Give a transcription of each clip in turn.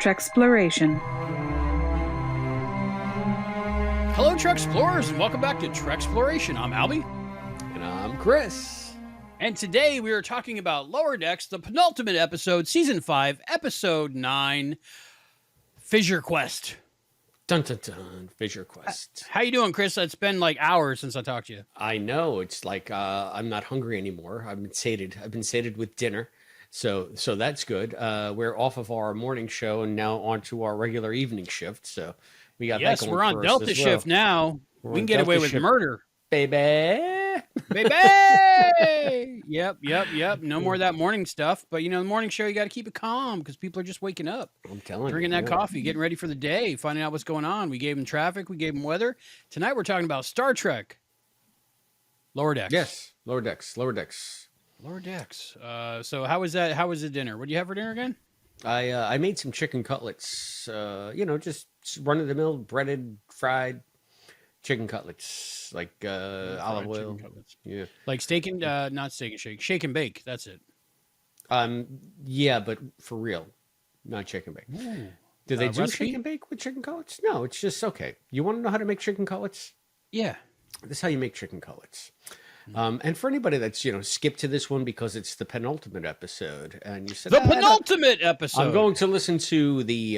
Treksploration. Hello, Treksplorers, and welcome back to Treksploration. I'm Albie. And I'm Chris. And today we are talking about Lower Decks, the penultimate episode, Season 5, Episode 9, Fissure Quest. Dun, dun, dun. Fissure Quest. How you doing, Chris? It's been like hours since I talked to you. I know. It's like I'm not hungry anymore. I've been sated with dinner. So that's good. We're off of our morning show and now onto our regular evening shift. So we got that going. We're on Delta shift now. We can get away with murder. Baby. Baby. Yep. No more of that morning stuff. But, the morning show, you got to keep it calm because people are just waking up. I'm telling you. Drinking that coffee, getting ready for the day, finding out what's going on. We gave them traffic. We gave them weather. Tonight, we're talking about Star Trek. Lower Decks. Yes. Lower Decks. So how was that? How was the dinner? What do you have for dinner again? I made some chicken cutlets. Just run-of-the-mill, breaded, fried chicken cutlets, like olive oil. Yeah, like steak and not steak and shake and bake. That's it. Yeah, but for real, not chicken bake. Ooh. Do they do recipe? shake and bake with chicken cutlets? No, it's just okay. You want to know how to make chicken cutlets? Yeah, this is how you make chicken cutlets. And for anybody that's skipped to this one because it's the penultimate episode, and you said the penultimate episode. I'm going to listen to the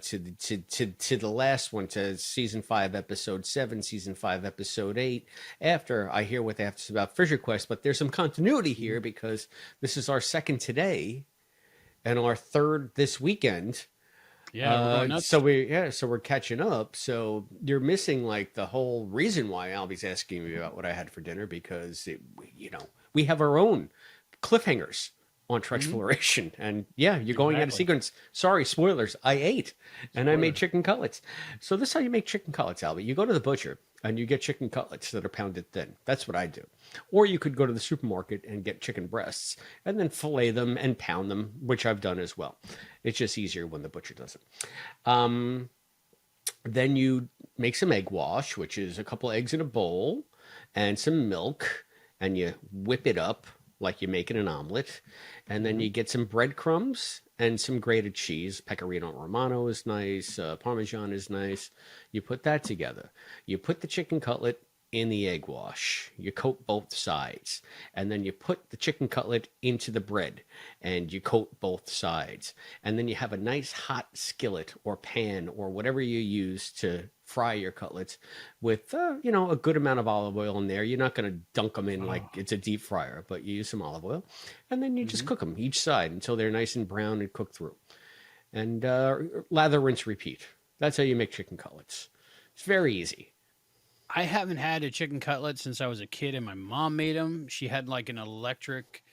to the last one, to season 5, episode 7, season 5, episode 8. After I hear what they have to say about Fissure Quest, but there's some continuity here because this is our second today, and our third this weekend. Yeah, so we're catching up. So you're missing like the whole reason why Albie's asking me about what I had for dinner, because we have our own cliffhangers on Treksploration, and you're going out of sequence. Sorry, spoilers. I ate, and I made chicken cutlets. So this is how you make chicken cutlets, Albie. You go to the butcher and you get chicken cutlets that are pounded thin. That's what I do. Or you could go to the supermarket and get chicken breasts and then fillet them and pound them, which I've done as well. It's just easier when the butcher does it. Then you make some egg wash, which is a couple eggs in a bowl and some milk, and you whip it up like you're making an omelet. And then you get some breadcrumbs and some grated cheese. Pecorino Romano is nice. Parmesan is nice. You put that together. You put the chicken cutlet in the egg wash. You coat both sides. And then you put the chicken cutlet into the bread and you coat both sides. And then you have a nice hot skillet or pan or whatever you use to fry your cutlets with, a good amount of olive oil in there. You're not going to dunk them in like it's a deep fryer, but you use some olive oil. And then you just cook them each side until they're nice and brown and cooked through. And lather, rinse, repeat. That's how you make chicken cutlets. It's very easy. I haven't had a chicken cutlet since I was a kid, and my mom made them. She had like an electric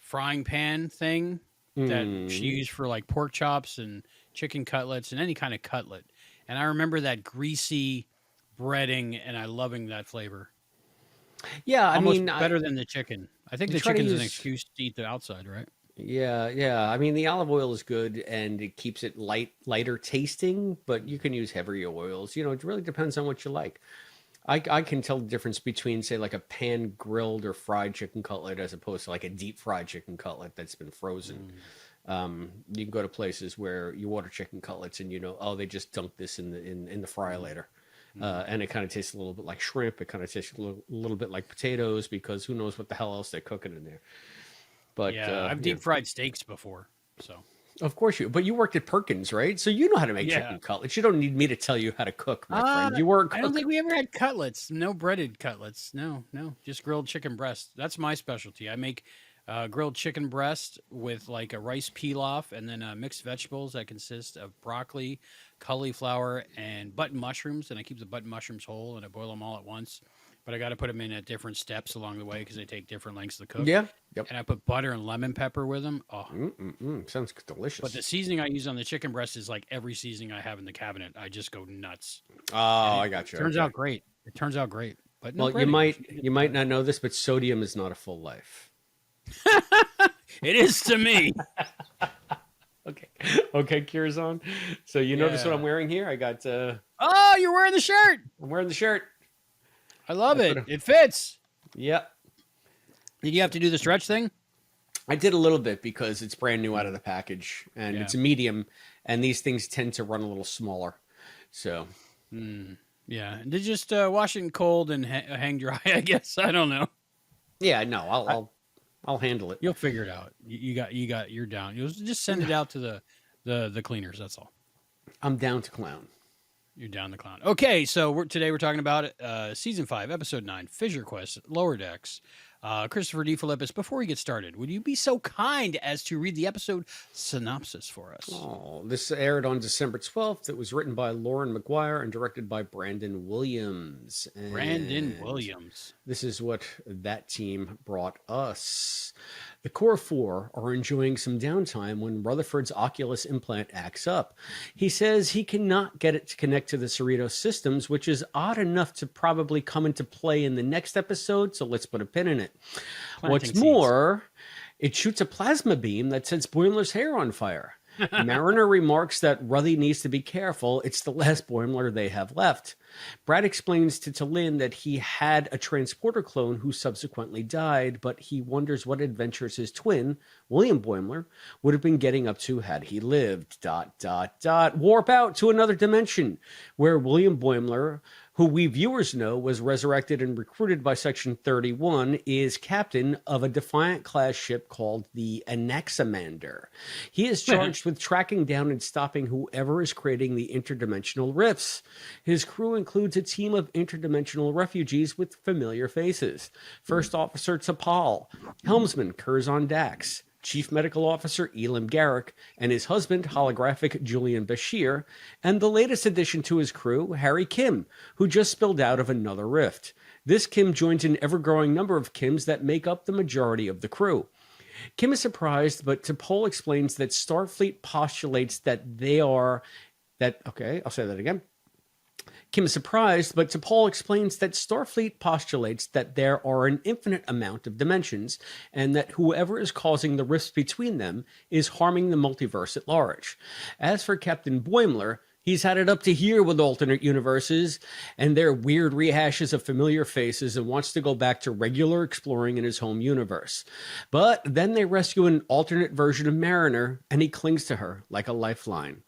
frying pan thing that she used for like pork chops and chicken cutlets and any kind of cutlet. And I remember that greasy breading, and I loving that flavor. Yeah, Almost better than the chicken. I think the chicken's an excuse to eat the outside, right? Yeah. I mean, the olive oil is good and it keeps it lighter tasting, but you can use heavier oils. It really depends on what you like. I can tell the difference between, say, like a pan grilled or fried chicken cutlet as opposed to like a deep fried chicken cutlet that's been frozen. You can go to places where you order chicken cutlets and they just dunk this in the fryer later. And it kind of tastes a little bit like shrimp. It kind of tastes a little bit like potatoes, because who knows what the hell else they're cooking in there. But I've deep fried steaks before, so. Of course but you worked at Perkins, right? So you know how to make chicken cutlets. You don't need me to tell you how to cook, my friend. You were a cook. I don't think we ever had cutlets. No breaded cutlets. No. Just grilled chicken breast. That's my specialty. I make grilled chicken breast with like a rice pilaf and then mixed vegetables that consist of broccoli, cauliflower, and button mushrooms. And I keep the button mushrooms whole and I boil them all at once. But I got to put them in at different steps along the way because they take different lengths to cook. Yeah. Yep. And I put butter and lemon pepper with them. Oh, sounds delicious. But the seasoning I use on the chicken breast is like every seasoning I have in the cabinet. I just go nuts. Oh, I got you. Turns out great. It turns out great. But no you might not know this, but sodium is not a full life. It is to me. Okay, Curzon. So notice what I'm wearing here? I got. Oh, you're wearing the shirt. I'm wearing the shirt. I love it. It fits. Yep. Did you have to do the stretch thing? I did a little bit because it's brand new out of the package, and Yeah. it's a medium, and these things tend to run a little smaller. So Yeah. They just wash it in cold and hang dry, I guess. I don't know. yeah, no, I'll handle it. You'll figure it out. You're down. You'll just send it out to the cleaners. That's all. I'm down to clown. You're down the clown. Okay, so today we're talking about season 5, episode 9, Fissure Quest, Lower Decks. Christopher D. Philippus, before we get started, would you be so kind as to read the episode synopsis for us? Oh, this aired on December 12th. It was written by Lauren McGuire and directed by Brandon Williams. Brandon And Williams. this is what that team brought us. The core four are enjoying some downtime when Rutherford's Oculus implant acts up. He says he cannot get it to connect to the Cerritos systems, which is odd enough to probably come into play in the next episode, so let's put a pin in it. What's Planting more, it shoots a plasma beam that sets Boimler's hair on fire. Mariner remarks that Ruthy needs to be careful. It's the last Boimler they have left. Brad explains to T'Lyn that he had a transporter clone who subsequently died, but he wonders what adventures his twin, William Boimler, would have been getting up to had he lived. ... Warp out to another dimension, where William Boimler, who we viewers know was resurrected and recruited by Section 31, is captain of a Defiant-class ship called the Anaximander. He is charged with tracking down and stopping whoever is creating the interdimensional rifts. His crew includes a team of interdimensional refugees with familiar faces. First Officer T'Pol, Helmsman Curzon Dax, Chief Medical Officer Elam Garrick, and his husband, holographic Julian Bashir, and the latest addition to his crew, Harry Kim, who just spilled out of another rift. This Kim joins an ever-growing number of Kims that make up the majority of the crew. Kim is surprised, but T'Pol explains that Starfleet postulates that they are... Okay, I'll say that again. Kim is surprised, but T'Pol explains that Starfleet postulates that there are an infinite amount of dimensions and that whoever is causing the rifts between them is harming the multiverse at large. As for Captain Boimler, he's had it up to here with alternate universes and their weird rehashes of familiar faces and wants to go back to regular exploring in his home universe. But then they rescue an alternate version of Mariner, and he clings to her like a lifeline.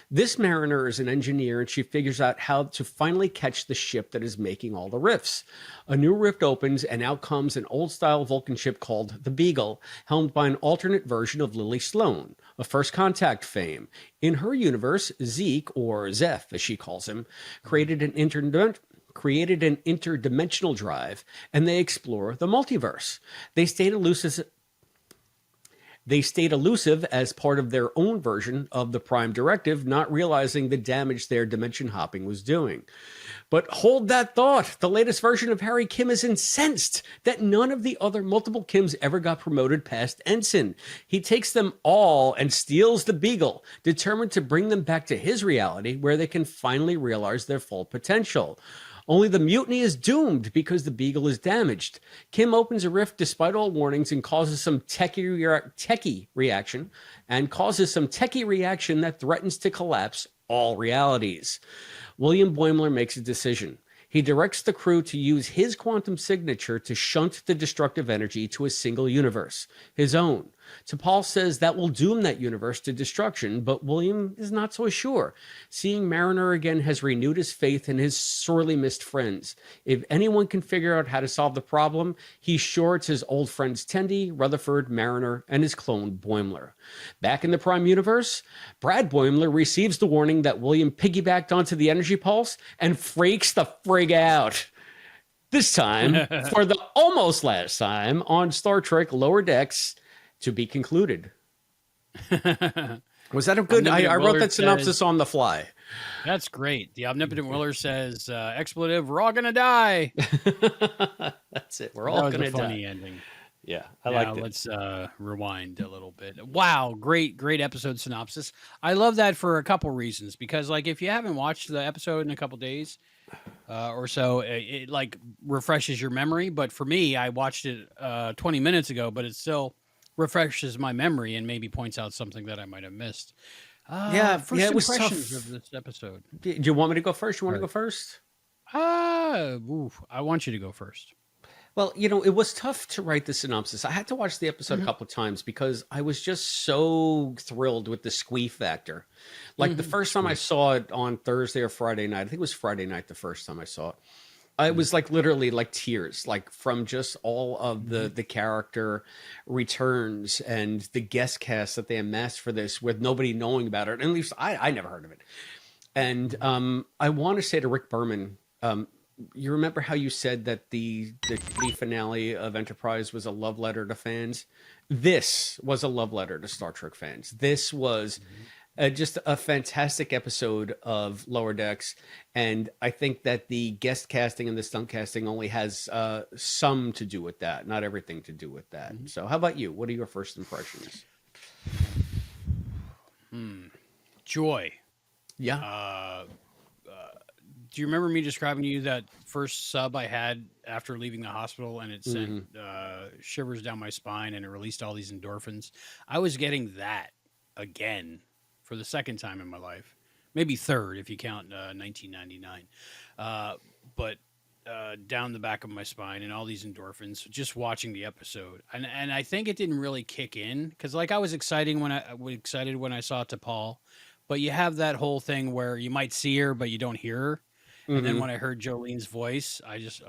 This Mariner is an engineer, and she figures out how to finally catch the ship that is making all the rifts. A new rift opens, and out comes an old-style Vulcan ship called the Beagle, helmed by an alternate version of Lily Sloan, a First Contact fame. In her universe, Zeke, or Zeph as she calls him, created an interdimensional drive, and they explore the multiverse. They stayed elusive as part of their own version of the Prime Directive, not realizing the damage their dimension hopping was doing. But hold that thought. The latest version of Harry Kim is incensed that none of the other multiple Kims ever got promoted past ensign. He takes them all and steals the Beagle, determined to bring them back to his reality where they can finally realize their full potential. Only the mutiny is doomed because the Beagle is damaged. Kim opens a rift despite all warnings and causes some techie reaction that threatens to collapse all realities. William Boimler makes a decision. He directs the crew to use his quantum signature to shunt the destructive energy to a single universe, his own. T'Pol says that will doom that universe to destruction, but William is not so sure. Seeing Mariner again has renewed his faith in his sorely missed friends. If anyone can figure out how to solve the problem, he's sure it's his old friends Tendi, Rutherford, Mariner, and his clone Boimler. Back in the Prime Universe, Brad Boimler receives the warning that William piggybacked onto the energy pulse and freaks the frig out. This time, for the almost last time, on Star Trek Lower Decks, to be concluded. Was that a good... I wrote that synopsis on the fly. That's great. The Omnipotent Willer says, expletive, we're all going to die. That's it. We're all going to die. Funny ending. Yeah, I liked it. Let's rewind a little bit. Wow, great episode synopsis. I love that for a couple reasons, because like if you haven't watched the episode in a couple days or so, it like refreshes your memory. But for me, I watched it 20 minutes ago, but it still refreshes my memory and maybe points out something that I might have missed. First it was impressions tough. of this episode. Do you want me to go first? You want to go first? I want you to go first. Well, it was tough to write the synopsis. I had to watch the episode a couple of times because I was just so thrilled with the squee factor. Like the first time I Squeak. saw it on Thursday or Friday night, I think it was Friday night the first time I saw it. I was like literally like tears, like from just all of the character returns and the guest cast that they amassed for this with nobody knowing about it. At least I never heard of it. And I want to say to Rick Berman, you remember how you said that the finale of Enterprise was a love letter to fans? This was a love letter to Star Trek fans. This was just a fantastic episode of Lower Decks, and I think that the guest casting and the stunt casting only has some to do with that, not everything to do with that. So, how about you? What are your first impressions? Joy. Yeah. Do you remember me describing to you that first sub I had after leaving the hospital, and it sent shivers down my spine and it released all these endorphins? I was getting that again for the second time in my life, maybe third if you count 1999. But down the back of my spine and all these endorphins just watching the episode, and I think it didn't really kick in because like I was excited when I saw T'Pol, but you have that whole thing where you might see her but you don't hear her. And then when I heard Jolene's voice, I just,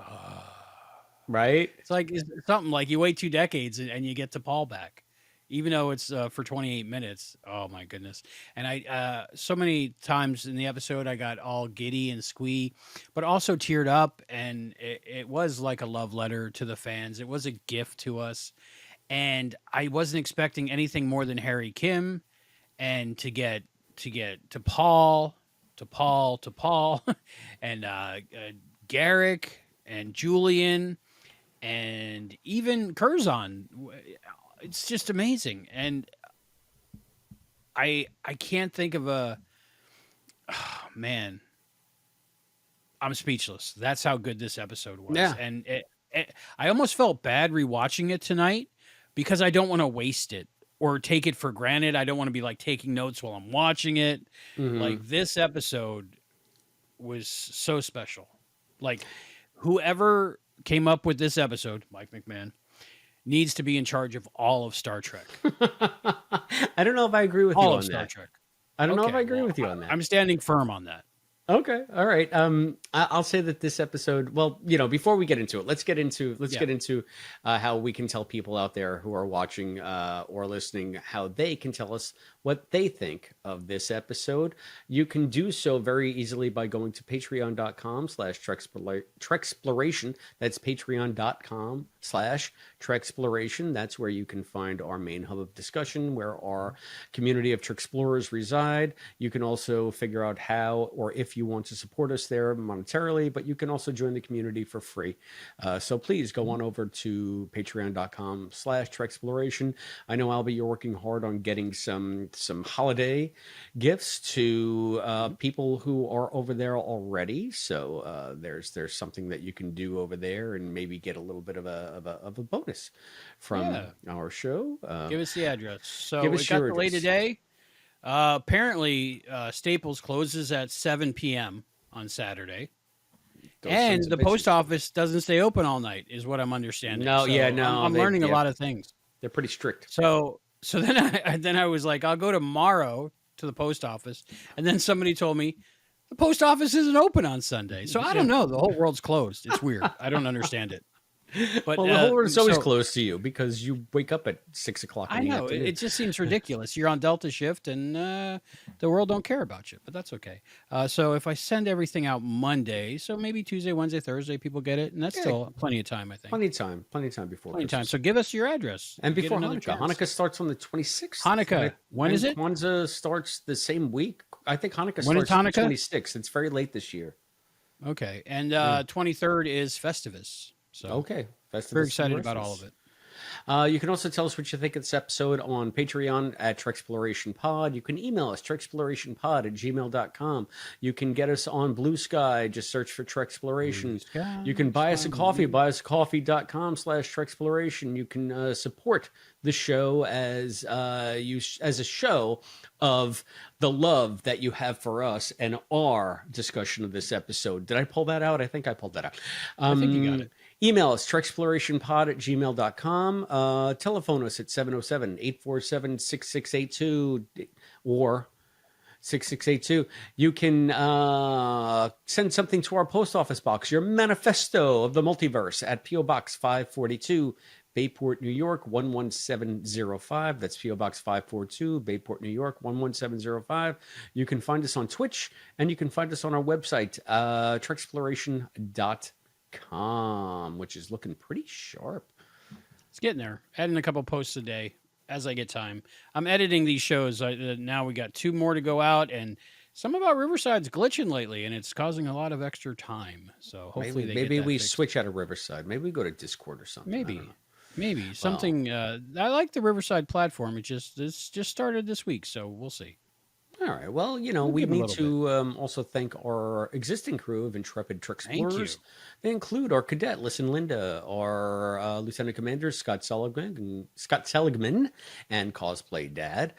Right? it's like it's something like you wait 2 decades and you get to Paul back, even though it's for 28 minutes. Oh my goodness. And I, so many times in the episode, I got all giddy and squee, but also teared up. And it was like a love letter to the fans. It was a gift to us. And I wasn't expecting anything more than Harry Kim and to get to Paul, and Garrick and Julian and even Curzon. It's just amazing. And I can't think of man, I'm speechless. That's how good this episode was. Yeah. And I almost felt bad rewatching it tonight because I don't want to waste it or take it for granted. I don't want to be like taking notes while I'm watching it. Like this episode was so special. Like whoever came up with this episode, Mike McMahon, needs to be in charge of all of Star Trek. I don't know if I agree with you All on of Star that. Trek. I don't know if Okay, I agree well, with you on that. I'm standing firm on that. Okay, all right. I'll say that this episode. Well, before we get into it, let's get into how we can tell people out there who are watching or listening how they can tell us what they think of this episode. You can do so very easily by going to patreon.com/Treksploration. That's patreon.com/Treksploration. That's where you can find our main hub of discussion, where our community of Treksplorers reside. You can also figure out how or if you want to support us there monetarily, but you can also join the community for free. So please go on over to patreon.com/Treksploration. I know, Albie, you're working hard on getting some holiday gifts to people who are over there already. So there's something that you can do over there and maybe get a little bit of a bonus from our show. Give us the address. So give we us got your the late address. today. Apparently, Staples closes at 7 p.m. on Saturday. Those And sons the of bitches. post office doesn't stay open all night, is what I'm understanding. No, So yeah, no, I'm learning a lot of things. They're pretty strict. So then I was like, I'll go tomorrow to the post office, and then somebody told me the post office isn't open on Sunday. So I don't know. The whole world's closed. It's weird. I don't understand it. But Well, the whole world's always so- closed to you because you wake up at 6 o'clock. I in the know afternoon. it just seems ridiculous. You're on Delta shift, and the world don't care about you. But that's okay. So if I send everything out Monday, so maybe Tuesday, Wednesday, Thursday, people get it, and that's still plenty of time. I think plenty of time before plenty of time. Christmas. So give us your address And Get before another Hanukkah. chance. Hanukkah starts on the 26th. Hanukkah. When is it? Kwanzaa starts the same week. I think Hanukkah When is starts on the Hanukkah? 26th. It's very late this year. Okay, and 23rd is Festivus. So Okay. very excited about all of it. You can also tell us what you think of this episode on Patreon at Treksploration Pod. You can email us, treksplorationpod@gmail.com. You can get us on Blue Sky. Just search for Treksploration. You can buy us a coffee, buyusacoffee.com/Treksploration. You can support the show as a show of the love that you have for us and our discussion of this episode. Did I pull that out? I think I pulled that out. I think you got it. Email us, treksplorationpod@gmail.com. Telephone us at 707-847-6682 or 6682. You can send something to our post office box, your manifesto of the multiverse at P.O. Box 542, Bayport, New York 11705. That's P.O. Box 542, Bayport, New York 11705. You can find us on Twitch, and you can find us on our website, Treksplloration.com, which is looking pretty sharp. It's getting there. Adding a couple posts a day as I get time. I'm editing these shows. Now we got 2 more to go out, and some about Riverside's glitching lately, and it's causing a lot of extra time. So hopefully maybe we fixed. switch out of Riverside. Maybe we go to Discord or something. Maybe something. I like the Riverside platform. It's just started this week, so we'll see. All right. Well, we need to also thank our existing crew of intrepid Treksplorers. They include our cadet, Listen Linda, our Lieutenant Commander, Scott Seligman, and Cosplay Dad.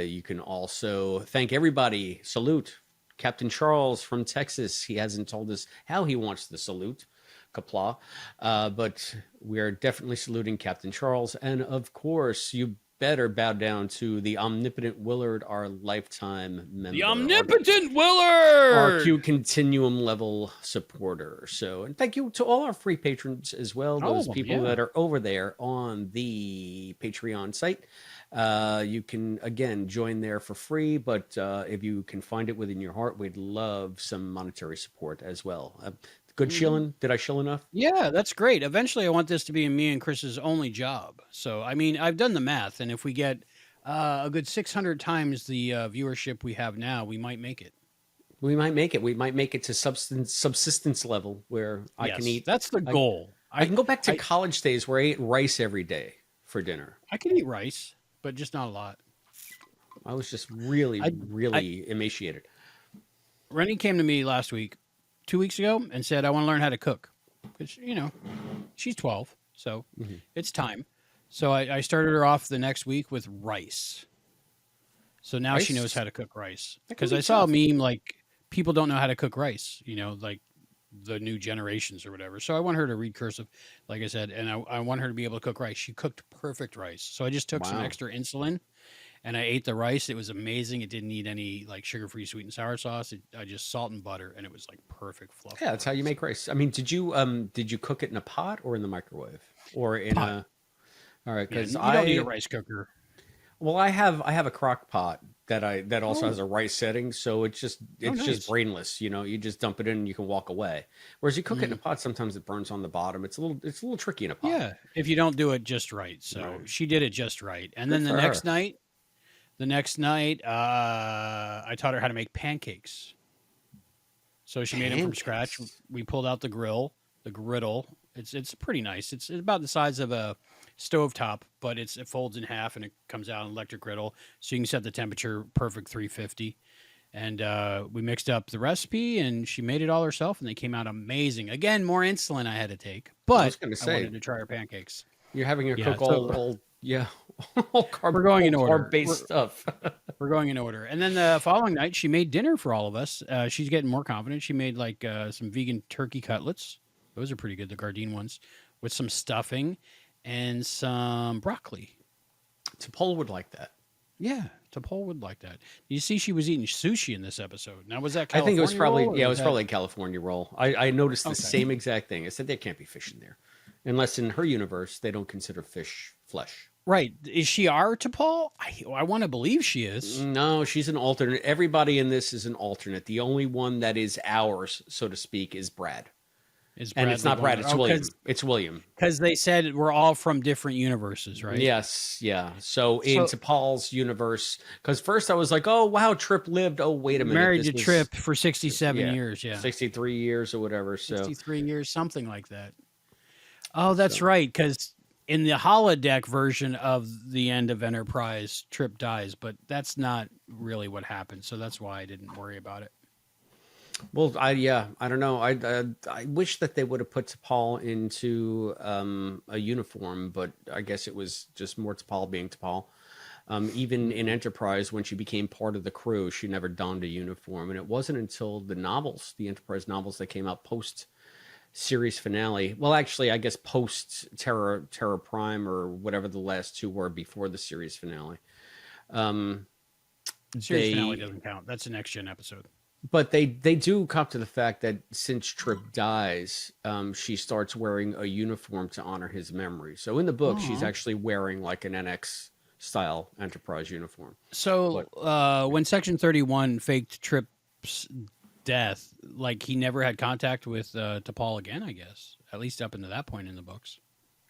You can also thank everybody. Salute Captain Charles from Texas. He hasn't told us how he wants the salute. Kapla. But we are definitely saluting Captain Charles. And of course, you better bow down to the omnipotent Willard, our lifetime member. The omnipotent Willard! Our Q Continuum level supporter. So, and thank you to all our free patrons as well. Those people that are over there on the Patreon site. You can, again, join there for free. But if you can find it within your heart, we'd love some monetary support as well. Good shilling? Did I shill enough? Yeah, that's great. Eventually, I want this to be me and Chris's only job. So, I mean, I've done the math, and if we get a good 600 times the viewership we have now, we might make it. We might make it. We might make it to subsistence level where I can eat. That's the goal. I can go back to college days where I ate rice every day for dinner. I can eat rice, but just not a lot. I was just really emaciated. Rennie came to me last week. 2 weeks ago and said, I want to learn how to cook. Because, she's 12, so it's time. So I started her off the next week with rice. So now she knows how to cook rice. Because I saw a meme like, people don't know how to cook rice, like the new generations or whatever. So I want her to read cursive, like I said, and I want her to be able to cook rice. She cooked perfect rice. So I just took some extra insulin. And I ate the rice. It was amazing. It didn't need any sugar-free sweet and sour sauce. I just salt and butter, and it was perfect fluff. Yeah, that's how you make rice. I mean, did you cook it in a pot or in the microwave or in pot. All right, because I don't need a rice cooker. Well, I have a crock pot that also has a rice setting, so it's just brainless. You just dump it in and you can walk away. Whereas you cook it in a pot, sometimes it burns on the bottom. It's a little tricky in a pot. Yeah, if you don't do it just right. So she did it just right, and then the next night. I taught her how to make pancakes. So she made them from scratch. We pulled out the griddle. It's pretty nice. It's about the size of a stovetop, but it folds in half and it comes out an electric griddle. So you can set the temperature perfect 350. And we mixed up the recipe and she made it all herself and they came out amazing. Again, more insulin I had to take, but I wanted to try her pancakes. You're having her cook all carb, we're going in order. Carb-based stuff. We're going in order. And then the following night, she made dinner for all of us. She's getting more confident. She made some vegan turkey cutlets. Those are pretty good, the Gardein ones, with some stuffing and some broccoli. T'Pol would like that. Yeah, T'Pol would like that. You see, she was eating sushi in this episode. Now, was that California I think it was probably roll, it was probably a California roll. I noticed the same exact thing. I said there can't be fish in there, unless in her universe they don't consider fish flesh. Right. Is she our T'Pol? I want to believe she is. No, she's an alternate. Everybody in this is an alternate. The only one that is ours, so to speak, is Brad. And it's not Brad, it's William. It's William. Because they said we're all from different universes, right? Yes, yeah. So in T'Pol's universe, because first I was like, oh, wow, Trip lived. Oh, wait a minute. Married to Trip for 67 years, 63 years or whatever. So 63 years, something like that. Oh, that's right, because in the holodeck version of the end of Enterprise, Trip dies, but that's not really what happened. So that's why I didn't worry about it. Well, I don't know. I wish that they would have put T'Pol into a uniform, but I guess it was just more T'Pol being T'Pol. Even in Enterprise, when she became part of the crew, she never donned a uniform, and it wasn't until the novels, the Enterprise novels that came out post series finale. Well, actually, I guess post Terra Prime or whatever the last two were before the series finale. The series finale doesn't count. That's a next gen episode. But they do cop to the fact that since Trip dies, she starts wearing a uniform to honor his memory. So in the book, she's actually wearing like an NX style Enterprise uniform. So when Section 31 faked Trip's death, like he never had contact with T'Pol again, I guess, at least up into that point in the books.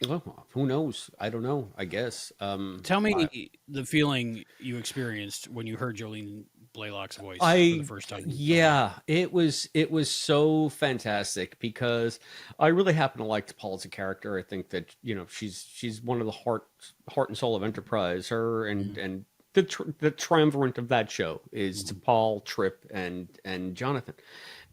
Well, who knows? I don't know. I guess. Tell me the feeling you experienced when you heard Jolene Blaylock's voice for the first time. Yeah, it was so fantastic because I really happen to like T'Pol as a character. I think that she's one of the heart and soul of Enterprise. Her and the triumvirate of that show is T'Pol, Trip, and Jonathan,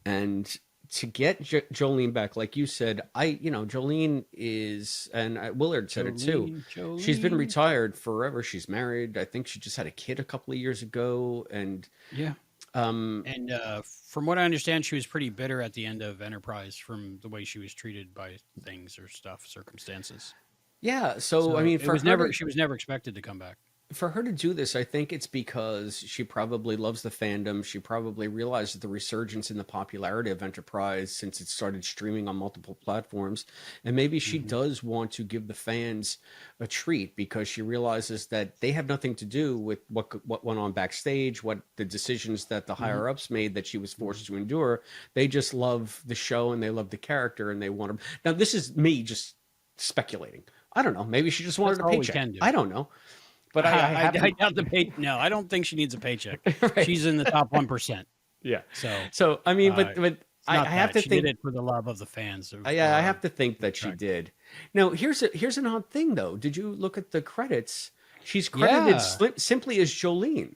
and to get Jolene back, like you said, Jolene is, and Willard said it too. Jolene. She's been retired forever. She's married. I think she just had a kid a couple of years ago, and yeah. And from what I understand, she was pretty bitter at the end of Enterprise from the way she was treated by things or circumstances. Yeah. So I mean, she was never expected to come back. For her to do this, I think it's because she probably loves the fandom. She probably realizes the resurgence in the popularity of Enterprise since it started streaming on multiple platforms. And maybe she does want to give the fans a treat because she realizes that they have nothing to do with what went on backstage, what the decisions that the higher ups made that she was forced to endure. They just love the show and they love the character and they want to. Now, this is me just speculating. I don't know. Maybe she just wanted a paycheck. I don't know. But I doubt the pay. No, I don't think she needs a paycheck. Right. She's in the top 1%. Yeah. So I mean, but I have to think she did it for the love of the fans. I have to think that she did. Now, here's an odd thing though. Did you look at the credits? She's credited simply as Jolene.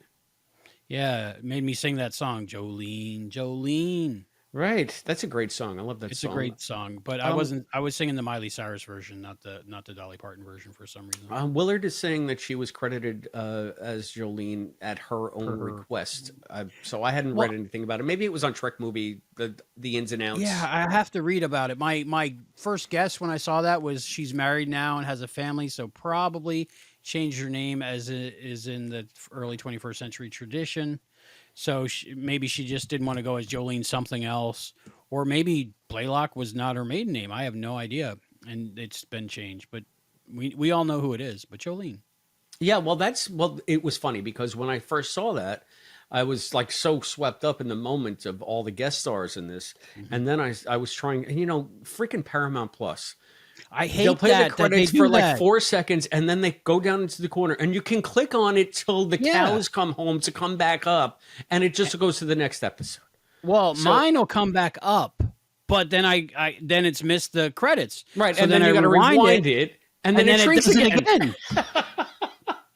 Yeah, it made me sing that song, Jolene, Jolene. Right, that's a great song. I love that song. It's a great song, but I was singing the Miley Cyrus version, not the Dolly Parton version for some reason. Willard is saying that she was credited as Jolene at her own request. So I hadn't read anything about it. Maybe it was on Trek Movie, the ins and outs. Yeah, I have to read about it. My first guess when I saw that was she's married now and has a family, so probably changed her name as it is in the early 21st century tradition. So maybe she just didn't want to go as Jolene something else. Or maybe Blaylock was not her maiden name. I have no idea. And it's been changed. But we all know who it is. But Jolene. Yeah, well, it was funny because when I first saw that, I was like so swept up in the moment of all the guest stars in this. And then I was trying, freaking Paramount Plus. I hate They'll play that, the credits for like 4 seconds and then they go down into the corner and you can click on it till the cows come home to come back up and it just goes to the next episode. Well, mine will come back up, but then then it's missed the credits. Right. So and then you got to rewind it and then it does it again.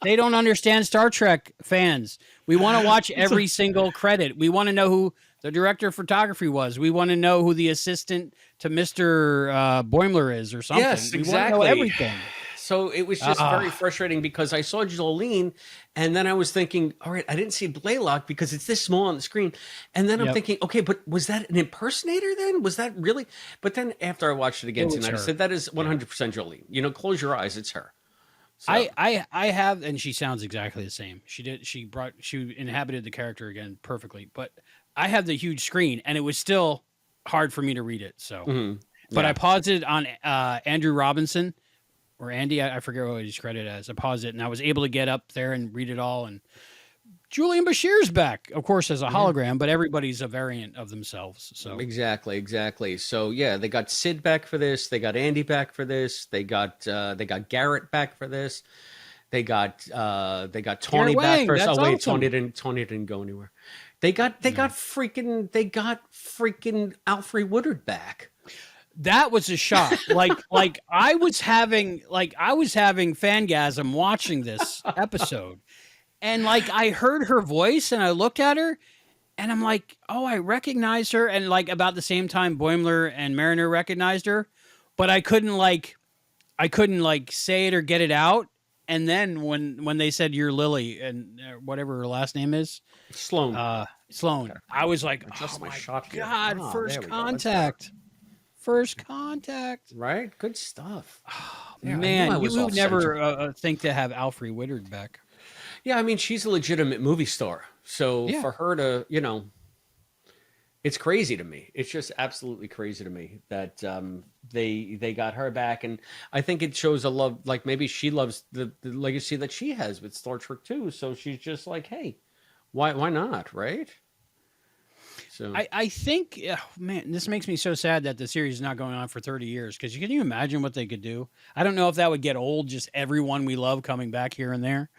They don't understand Star Trek fans. We want to watch every single credit. We want to know who the director of photography was. We want to know who the assistant to Mr. Boimler is or something. Yes, exactly. We want to know everything. So it was just very frustrating because I saw Jolene and then I was thinking, all right, I didn't see Blaylock because it's this small on the screen. And then I'm thinking, okay, but was that an impersonator then? Was that really? But then after I watched it again tonight, I said, that is 100% Jolene. Close your eyes. It's her. So. I have, and she sounds exactly the same. She inhabited the character again perfectly, but I have the huge screen and it was still hard for me to read it. So, but I paused it on Andrew Robinson or Andy. I forget what he's credited as. I paused it and I was able to get up there and read it all. And Julian Bashir's back, of course, as a hologram, but everybody's a variant of themselves. So exactly. So yeah, they got Sid back for this. They got Andy back for this. They got Garrett back for this. They got Tony back for this. Oh wait, awesome. Tony didn't go anywhere. They got freaking Alfre Woodard back. That was a shock. like I was having fangasm watching this episode. And like I heard her voice and I looked at her and I'm like, oh, I recognize her. And like about the same time Boimler and Mariner recognized her, but I couldn't say it or get it out. And then when they said you're Lily and whatever her last name is, Sloan, I was like, oh my God, First Contact. First Contact. Right? Good stuff. Yeah, I knew I Man, you was off would never center. think to have Alfre Woodard back. Yeah, I mean, she's a legitimate movie star. So Yeah. for her to, it's crazy to me. It's just absolutely crazy to me that they got her back, and I think it shows a love. Like maybe she loves the legacy that she has with Star Trek too. So she's just like, hey, why not, right? So I think, man, this makes me so sad that the series is not going on for 30 years. Because can you imagine what they could do? I don't know if that would get old, just everyone we love coming back here and there.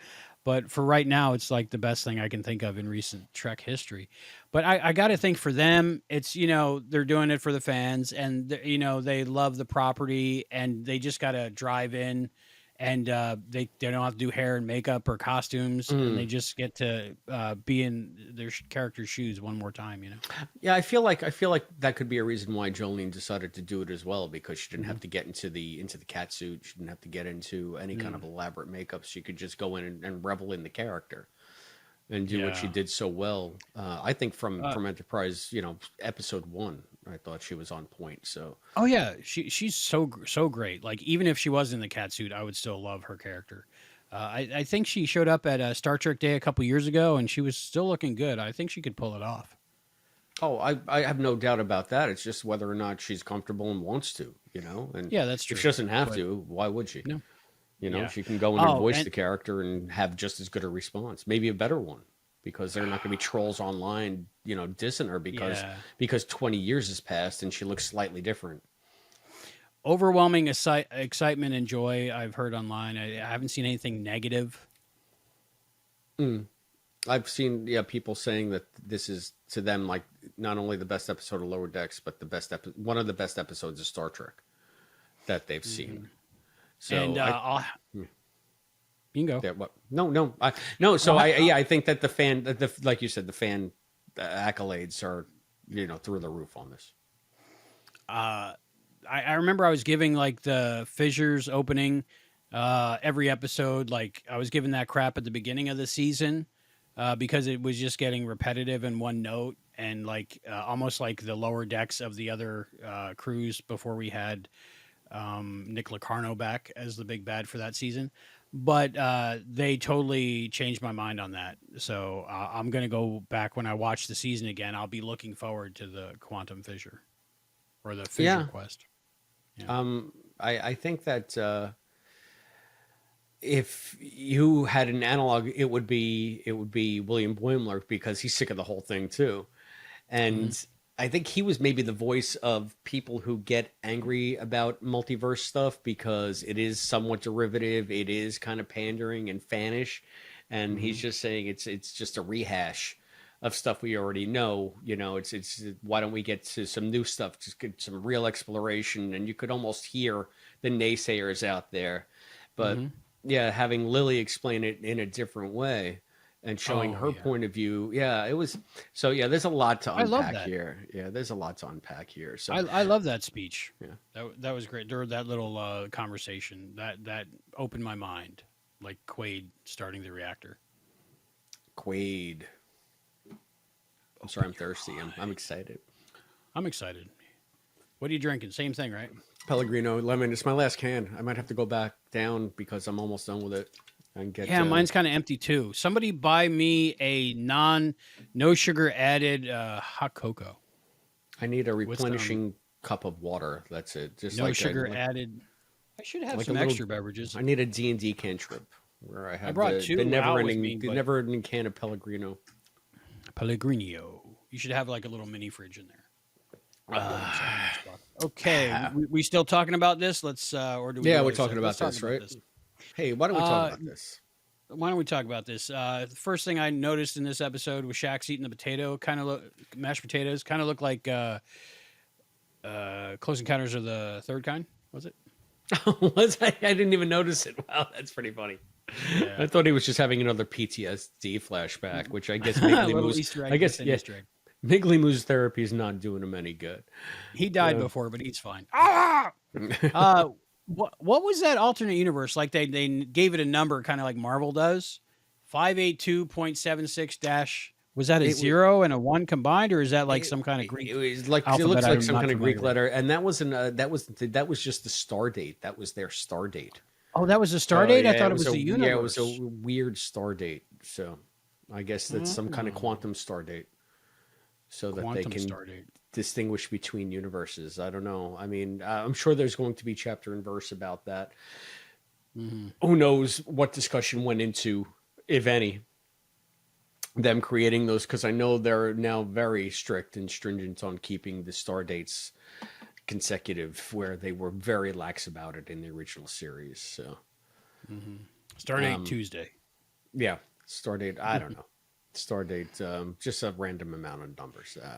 But for right now, it's like the best thing I can think of in recent Trek history. But I got to think for them, it's, they're doing it for the fans and, they love the property and they just got to drive in and they don't have to do hair and makeup or costumes. And they just get to be in their character's shoes one more time, yeah, I feel like that could be a reason why Jolene decided to do it as well, because she didn't have to get into the cat suit. She didn't have to get into any kind of elaborate makeup. She could just go in and revel in the character and do what she did so well. I think from Enterprise, episode 1, I thought she was on point. So Oh yeah, she's so great. Like even if she was in the cat suit, I would still love her character. I think she showed up at Star Trek Day a couple years ago, and she was still looking good. I think she could pull it off. oh, I have no doubt about that. It's just whether or not she's comfortable and wants to, And Yeah, that's if true. she doesn't have But to, why would she? no, yeah. She can go in and Oh, voice and the character and have just as good a response, maybe a better one, because they're not going to be trolls online, dissing her yeah, because 20 years has passed and she looks slightly different. overwhelming excitement and joy I've heard online. I haven't seen anything negative. I've seen people saying that this is to them like not only the best episode of Lower Decks, but one of the best episodes of Star Trek that they've seen. So And you can go. yeah, what? No. No. So I think that the fan, like you said, the fan accolades are through the roof on this. I remember I was giving like the Fissures opening every episode. Like I was giving that crap at the beginning of the season because it was just getting repetitive in one note and like almost like the Lower Decks of the other crews before we had Nick Locarno back as the big bad for that season. But they totally changed my mind on that. So I'm going to go back when I watch the season again. I'll be looking forward to the Quantum Fissure or the Fissure Quest. Yeah. I think that if you had an analog, it would be William Boimler, because he's sick of the whole thing too, and I think he was maybe the voice of people who get angry about multiverse stuff because it is somewhat derivative, it is kind of pandering and fanish, and he's just saying it's just a rehash of stuff we already know. It's why don't we get to some new stuff, just get some real exploration, and you could almost hear the naysayers out there, but yeah, having Lily explain it in a different way and showing her point of view. Yeah, it was. So yeah, there's a lot to unpack here. Yeah, there's a lot to unpack here. So I love that speech. Yeah, That was great. During that little conversation, that opened my mind, like Quaid starting the reactor. Quaid. I'm sorry, I'm thirsty. I'm excited. I'm excited. What are you drinking? Same thing, right? Pellegrino lemon. It's my last can. I might have to go back down because I'm almost done with it. And get mine's kind of empty too. Somebody buy me a no sugar added hot cocoa. I need a replenishing cup of water. That's it. Just no like sugar added. I should have like some extra beverages. I need a D&D cantrip where I have the never-ending can of Pellegrino. Pellegrino. You should have like a little mini fridge in there. Okay, we still talking about this? Let's or do we? Yeah, we're talking about this, right? Hey, why don't we talk about this? Why don't we talk about this? The first thing I noticed in this episode was Shaxx eating the potato, mashed potatoes, kind of look like Close Encounters of the Third Kind. Was it? I didn't even notice it. Wow, that's pretty funny. Yeah. I thought he was just having another PTSD flashback, which I guess Miggly Moo's therapy is not doing him any good. He died before, but he's fine. What was that alternate universe? Like they gave it a number, kind of like Marvel does, 582.76 Was that a It was 0 and a 1 combined, or is that like it, some kind of it Greek was like it alphabet looks like I'm some not kind of familiar Greek with? letter, and that was just the star date. That was their star date. Oh, that was the star So date? I yeah, thought it was the it was a universe. weird star date. So I guess that's some kind of Oh, quantum star date, so that they quantum can star date. distinguish between universes. I don't know. I mean, I'm sure there's going to be chapter and verse about that. Hmm. Who knows what discussion went into, if any, them creating those? Because I know they're now very strict and stringent on keeping the star dates consecutive, where they were very lax about it in the original series. So, Hmm. Star date um, Tuesday. yeah, star date. I don't know. Star date, just a random amount of numbers. So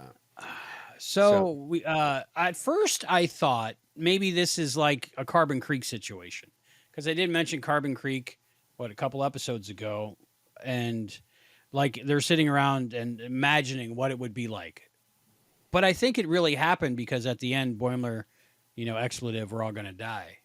So we at first I thought maybe this is like a Carbon Creek situation, because I did mention Carbon Creek a couple episodes ago, and like they're sitting around and imagining what it would be like. But I think it really happened because at the end, Boimler, expletive, we're all going to die.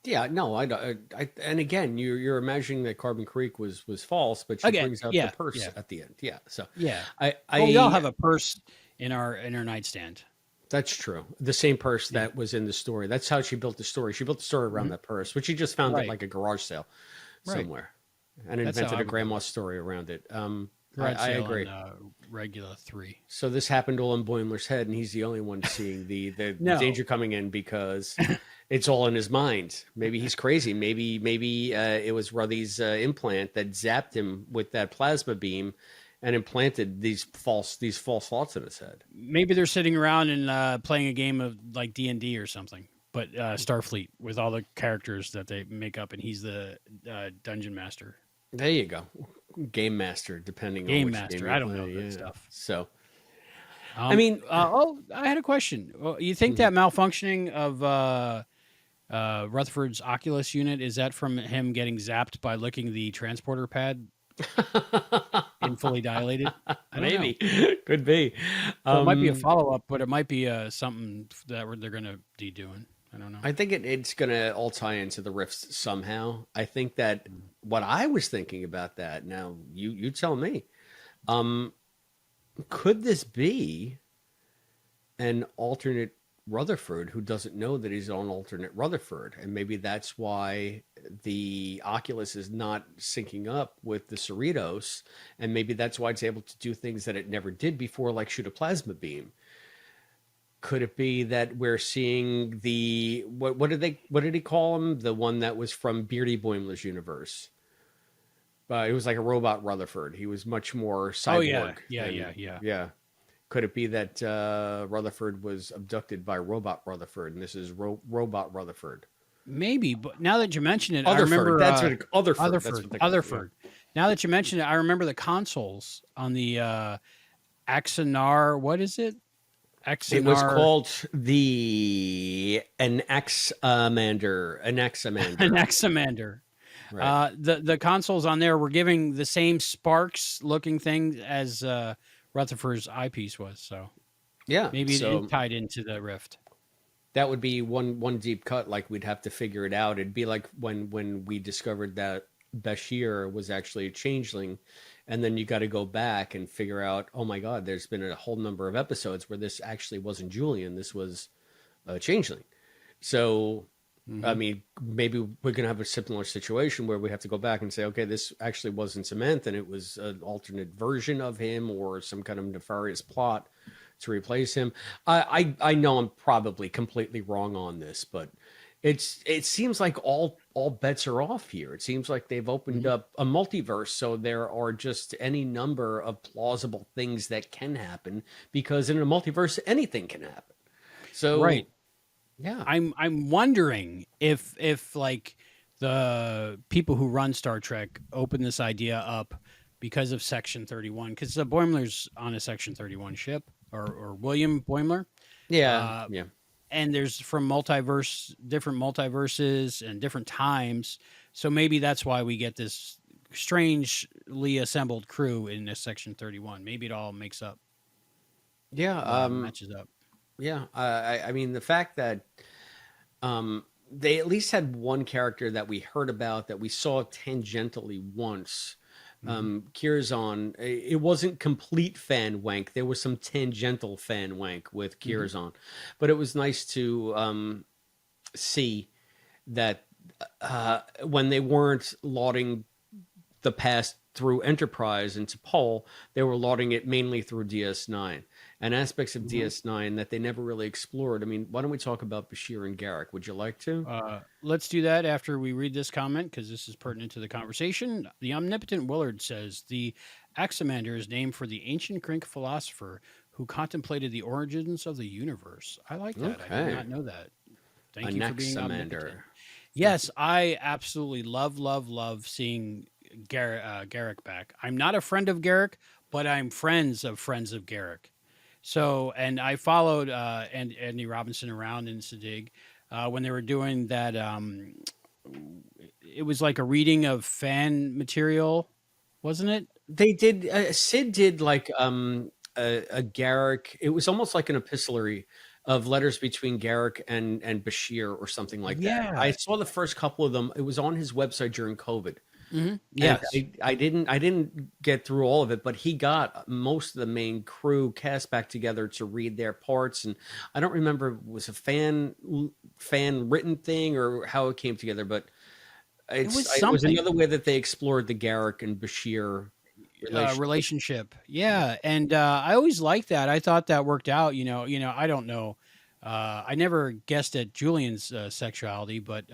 yeah, no, and again, you're imagining that Carbon Creek was false, but she Again, brings out the yeah, purse yeah, at the end. Yeah, so yeah. I Well, we all I have a purse in our nightstand. that's true. The same purse Yeah. that was in the story. That's how she built the story. She built the story around Hmm. that purse, which she just found at Right, like a garage sale right. somewhere, and That's how invented I a would do grandma it. story around it. Garage I sale agree. and regular 3. So this happened all in Boimler's head, and he's the only one seeing the No. danger coming in because it's all in his mind. Maybe he's crazy. Maybe it was Ruthy's implant that zapped him with that plasma beam, and implanted these false thoughts in his head. Maybe they're sitting around and playing a game of like D&D or something, but Starfleet with all the characters that they make up, and he's the dungeon master, There you go, game master, depending on game which game master. you I don't play. know that Yeah. stuff. So I mean, I had a question. You think mhm. that malfunctioning of Rutherford's Oculus unit, is that from him getting zapped by licking the transporter pad in fully dilated? I don't know. Maybe could be. So it might be a Um, follow up, but it might be something that they're going to be doing. I don't know. I think it's gonna all tie into the rifts somehow. I think that Mm. what I was thinking about that. Now you tell me. Um, could this be an alternate Rutherford who doesn't know that he's on alternate Rutherford, and maybe that's why the Oculus is not syncing up with the Cerritos, and maybe that's why it's able to do things that it never did before, like shoot a plasma beam. Could it be that we're seeing the what did he call him? The one that was from Beardy Boimler's universe. It was like a robot Rutherford. He was much more Oh yeah, cyborg yeah, than yeah, yeah. yeah. Could it be that Rutherford was abducted by robot Rutherford, and this is robot Rutherford? Maybe, but now that you mention it, I Otherford. remember That's what Otherford. That's Otherford. what they call it. Yeah. Otherford. Now that you mention it, I remember the consoles on the Axonar. What is it? It was Axonar. called an Axamander. An An Axamander. Axamander. Right. The consoles on there were giving the same Sparks looking thing as Rutherford's eyepiece was. So Yeah. maybe it So tied into the Rift. that would be one deep cut. Like we'd have to figure it out. It'd be like when we discovered that Bashir was actually a changeling, and then you got to go back and figure out. Oh my God, there's been a whole number of episodes where this actually wasn't Julian. This was a changeling. So I Hmm. mean, maybe we're gonna have a similar situation where we have to go back and say, okay, this actually wasn't Cement, and it was an alternate version of him, or some kind of nefarious plot to replace him. I know I'm probably completely wrong on this, but it seems like all bets are off here. It seems like they've opened Hmm. up a multiverse, so there are just any number of plausible things that can happen, because in a multiverse anything can happen. So Right. yeah. I'm wondering if like the people who run Star Trek open this idea up because of Section 31, because the Boimler's on a Section 31 ship, or William Boimler, Yeah, uh, yeah. and there's from different multiverses and different times, so maybe that's why we get this strangely assembled crew in this Section 31. Maybe it all makes up, Yeah, matches up. yeah. I mean, the fact that they at least had one character that we heard about, that we saw tangentially once, Hmm. Curzon, it wasn't complete fan wank. There was some tangential fan wank with Hmm. Curzon, but it was nice to see that when they weren't lauding the past through Enterprise into Poll, they were lauding it mainly through DS9 and aspects of Hmm. DS9 that they never really explored. I mean, why don't we talk about Bashir and Garrick? Would you like to? Let's do that after we read this comment because this is pertinent to the conversation. The Omnipotent Willard says the Axamander is named for the ancient Greek philosopher who contemplated the origins of the universe. I like that. I did Okay. not know that. Thank you for being Anaximander. omnipotent. Yes, I absolutely love seeing Garrick back. I'm not a friend of Garrick, but I'm friends of Garrick. So, and I followed Andy Robinson around in Sadig when they were doing that. It was like a reading of fan material, wasn't it? They did. Sid did like a Garrick. It was almost like an epistolary of letters between Garrick and Bashir or something like that. I Yeah. saw the first couple of them. It was on his website during COVID, Hmm. and Yes. I didn't get through all of it. But he got most of the main crew cast back together to read their parts, and I don't remember if it was a fan written thing or how it came together, but It was it was something. another way that they explored the Garrick and Bashir relationship. Relationship. Yeah, and I always liked that. I thought that worked out. I don't know. I never guessed at Julian's sexuality, but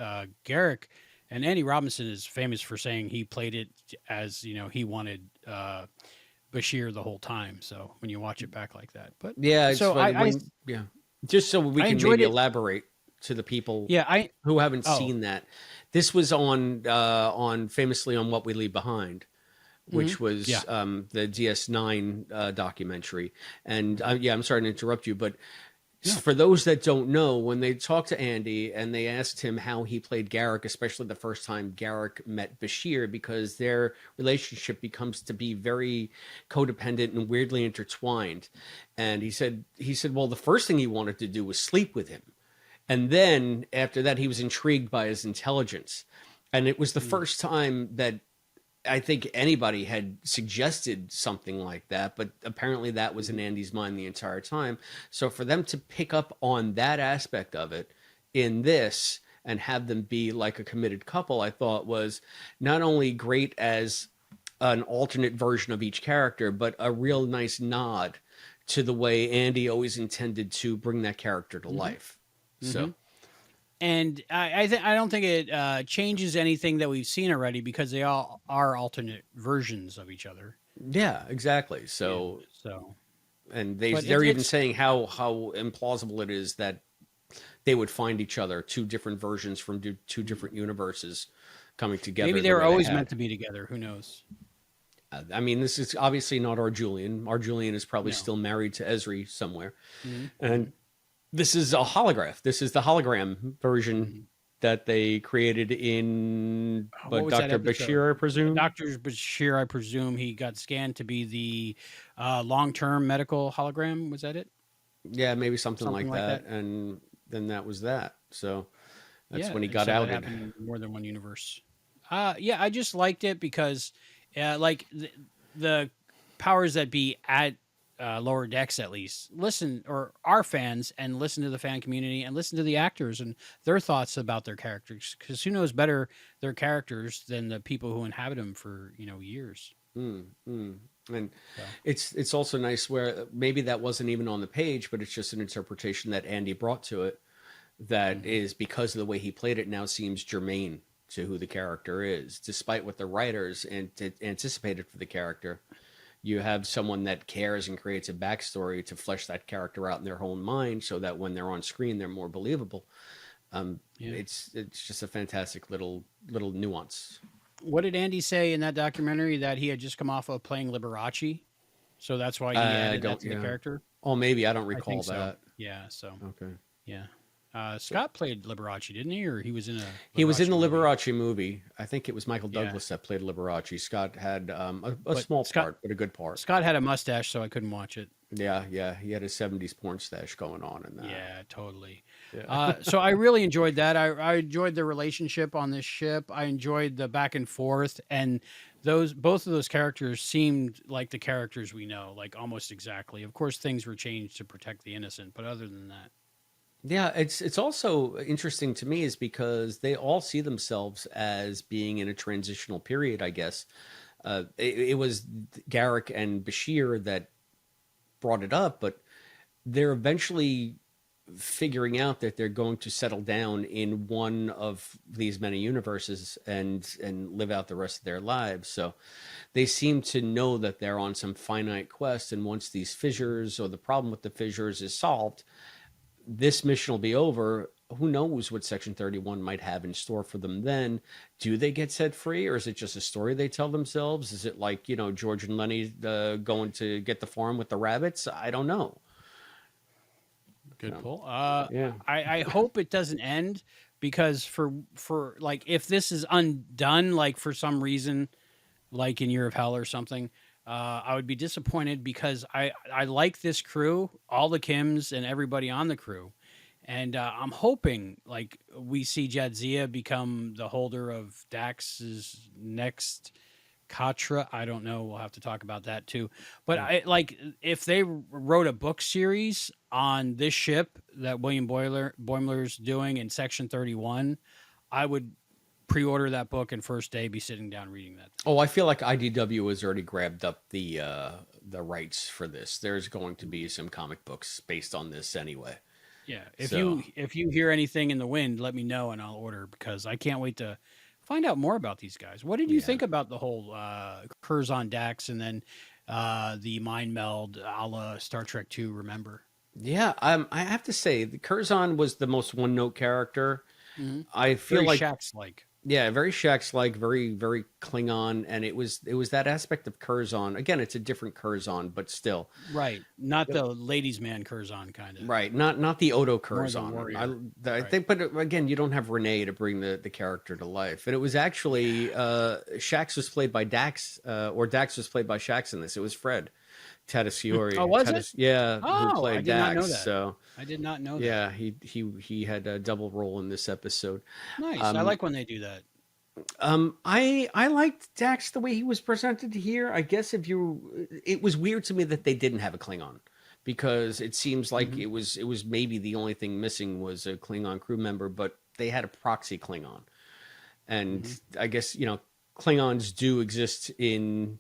Garrick and Andy Robinson is famous for saying he played it as he wanted Bashir the whole time. So when you watch it back like that, but Yeah, it's so funny when yeah. Just so we I can enjoyed maybe it. elaborate to the people Yeah, I who haven't oh. seen that. This was on famously on What We Leave Behind, Hmm. which was Yeah. the DS9 documentary. And yeah, I'm sorry to interrupt you, but No. for those that don't know, when they talked to Andy and they asked him how he played Garrick, especially the first time Garrick met Bashir, because their relationship becomes to be very codependent and weirdly intertwined. And he said, well, the first thing he wanted to do was sleep with him. And then after that, he was intrigued by his intelligence. And it was the Mm. first time that I think anybody had suggested something like that, but apparently that was in Andy's mind the entire time. So for them to pick up on that aspect of it in this and have them be like a committed couple, I thought was not only great as an alternate version of each character, but a real nice nod to the way Andy always intended to bring that character to Hmm. life. Hmm. So, And I don't think it changes anything that we've seen already because they all are alternate versions of each other. yeah, exactly. Yeah. So, So, and but they're even it's saying how implausible it is that they would find each other, two different versions from two different universes coming maybe together they the were way they always meant had. to be together. Who knows? I mean, this is obviously not our Julian. Our Julian is probably No. still married to Esri somewhere. Hmm. And Hmm. this is a holograph. This is the hologram version Hmm. that they created in What was that Dr. episode? Bashir, I presume. Dr. Bashir, I presume he got scanned to be the long-term medical hologram. Was that it? Yeah, maybe something Something like like that. that. And then that was that. So that's Yeah, when he and got so that outed. happened in more than one universe. Yeah, I just liked it because, like the powers that be at lower decks, at least listen or are fans and listen to the fan community and listen to the actors and their thoughts about their characters. Because who knows better their characters than the people who inhabit them for years. Mm, mm. And So, it's also nice where maybe that wasn't even on the page, but it's just an interpretation that Andy brought to it that mhm. is because of the way he played it now seems germane to who the character is, despite what the writers anticipated for the character. You have someone that cares and creates a backstory to flesh that character out in their own mind, so that when they're on screen, they're more believable. Yeah. It's just a fantastic little nuance. What did Andy say in that documentary that he had just come off of playing Liberace? So that's why he I added that don't, to the yeah. character? Oh, maybe I don't I recall think so. that. Yeah. So, Okay. yeah. So Scott played Liberace, didn't he? Or he was in a he was in Liberace the movie? Liberace movie. I think it was Michael Yeah. Douglas that played Liberace. Scott had a But small part, but a good part. Scott had a mustache, so I couldn't watch it. Yeah, yeah. He had a 70s porn stash going on in that. Yeah, totally. Yeah. So I really enjoyed that. I enjoyed the relationship on this ship. I enjoyed the back and forth and both of those characters seemed like the characters we know, like almost exactly. Of course, things were changed to protect the innocent, but other than that, Yeah, it's also interesting to me is because they all see themselves as being in a transitional period, I guess. It was Garrick and Bashir that brought it up, but they're eventually figuring out that they're going to settle down in one of these many universes and live out the rest of their lives. So they seem to know that they're on some finite quest, and once these fissures or the problem with the fissures is solved, this mission will be over. Who knows what Section 31 might have in store for them then? Do they get set free, or is it just a story they tell themselves? Is it like, George and Lenny going to get the farm with the rabbits? I don't know. good pull. Yeah. I hope it doesn't end, because for like, if this is undone, like for some reason, like in Year of Hell or something, I would be disappointed, because I like this crew, all the Kims and everybody on the crew. And I'm hoping like we see Jadzia become the holder of Dax's next Katra. I don't know. We'll have to talk about that too. But I like, if they wrote a book series on this ship that William Boimler's doing in Section 31, I would pre-order that book and first day be sitting down reading that. Oh, I feel like IDW has already grabbed up the rights for this. There's going to be some comic books based on this anyway. Yeah, if you hear anything in the wind, let me know and I'll order, because I can't wait to find out more about these guys. What did you think about the whole Curzon Dax and then the mind meld a la Star Trek II, Remember? Yeah, I have to say, the Curzon was the most one-note character. Mm-hmm. I feel Very like Shax-like. Yeah, very Shax-like, very, very Klingon, and it was that aspect of Curzon. Again, it's a different Curzon, but still. Right, not the ladies' man Curzon kind of. Right, not the Odo More the Curzon. warrior. I Right. think, but again, you don't have Renee to bring the character to life. And it was actually Shax was played by Dax, or Dax was played by Shax in this. It was Fred Tatasciore. Oh, was it? Yeah, who Oh, I played did not Dax. know that. So I did not know that. yeah, he had a double role in this episode. Nice. I like when they do that. I liked Dax the way he was presented here. I guess it was weird to me that they didn't have a Klingon, because it seems like it was maybe the only thing missing was a Klingon crew member, but they had a proxy Klingon, and I guess Klingons do exist in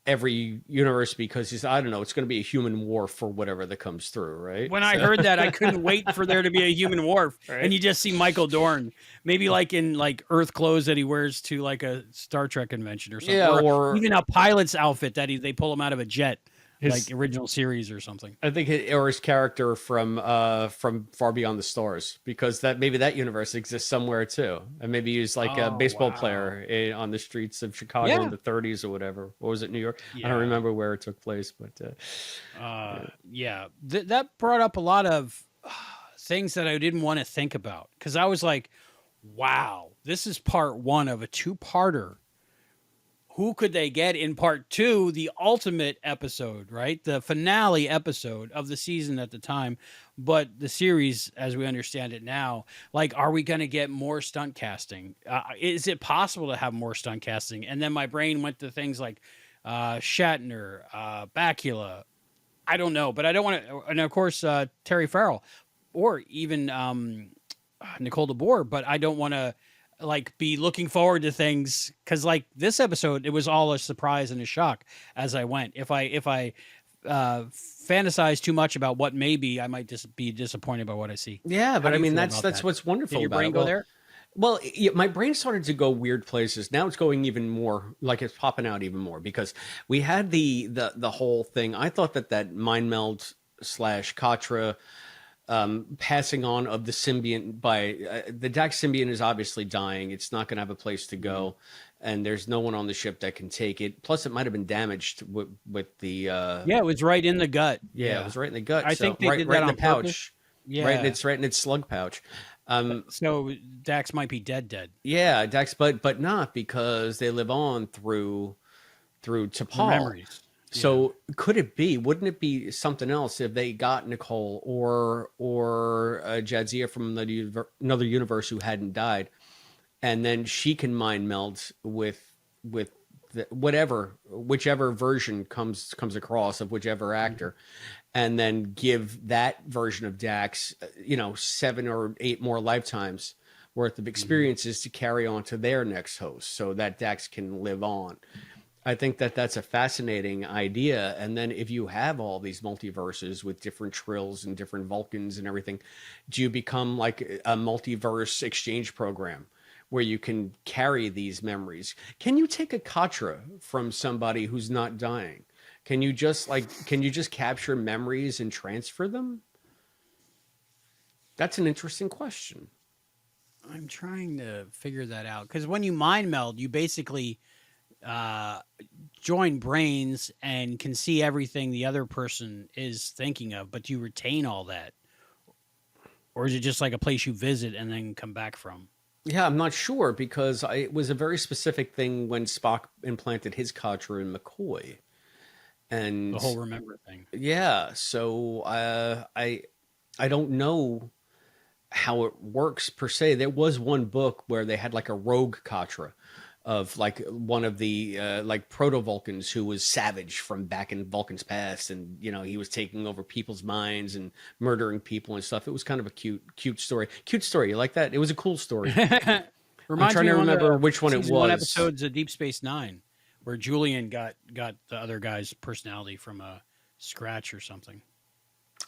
every universe, because I don't know, it's going to be a human wharf for whatever that comes through, right? When I heard that, I couldn't wait for there to be a human wharf, Right. and you just see Michael Dorn, maybe like in like Earth clothes that he wears to like a Star Trek convention or something, Yeah, or even a pilot's outfit that they pull him out of a jet, His- like original series or something. I think or his character from Far Beyond the Stars, because maybe that universe exists somewhere too, and maybe he's like a Oh, baseball wow. player on the streets of Chicago Yeah. in the 30s or whatever. Or was it New York? I Yeah. don't remember where it took place, but That brought up a lot of things that I didn't want to think about, because I was like, wow, this is part one of a two-parter. Who could they get in part two, the ultimate episode, right? The finale episode of the season at the time, but the series, as we understand it now, like, are we going to get more stunt casting? Is it possible to have more stunt casting? And then my brain went to things like Shatner, Bakula. I don't know, but I don't want to, and of course, Terry Farrell, or even Nicole DeBoer, but I don't want to like be looking forward to things, because like this episode, it was all a surprise and a shock as I went. If I fantasize too much about what may be, I might just be disappointed by what I see. yeah, but do I you mean feel that's about that? what's wonderful Did your about brain it. go there? Well, yeah, my brain started to go weird places. Now it's going even more, like it's popping out even more, because we had the whole thing. I thought that mind meld / Katra passing on of the symbiont by the Dax symbiont is obviously dying. It's not going to have a place to go, and there's no one on the ship that can take it. Plus, it might have been damaged with the Yeah, it was right in the gut. it was right in the gut. I so, think they right, did right that in the on pouch. purpose. Yeah, Right in its slug pouch. So Dax might be dead. Yeah, Dax, but not, because they live on through T'Pol. Memories. So wouldn't it be something else if they got Nicole or Jadzia from another universe who hadn't died, and then she can mind meld with whichever version comes across of whichever actor, and then give that version of Dax, 7 or 8 more lifetimes worth of experiences to carry on to their next host, so that Dax can live on. I think that that's a fascinating idea. And then if you have all these multiverses with different Trills and different Vulcans and everything, do you become like a multiverse exchange program where you can carry these memories? Can you take a Katra from somebody who's not dying? Can you just capture memories and transfer them? That's an interesting question. I'm trying to figure that out, because when you mind meld, you basically join brains and can see everything the other person is thinking of, but do you retain all that, or is it just like a place you visit and then come back from? Yeah, I'm not sure, because it was a very specific thing when Spock implanted his Katra in McCoy, and The whole remember thing. yeah. So I don't know how it works per se. There was one book where they had like a rogue Katra of like one of the like proto-Vulcans who was savage from back in Vulcan's past, and he was taking over people's minds and murdering people and stuff. It was kind of a cute story. You like that? It was a cool story. I'm Reminds trying me to of remember which one it was. One episodes of Deep Space Nine, where Julian got the other guy's personality from a scratch or something.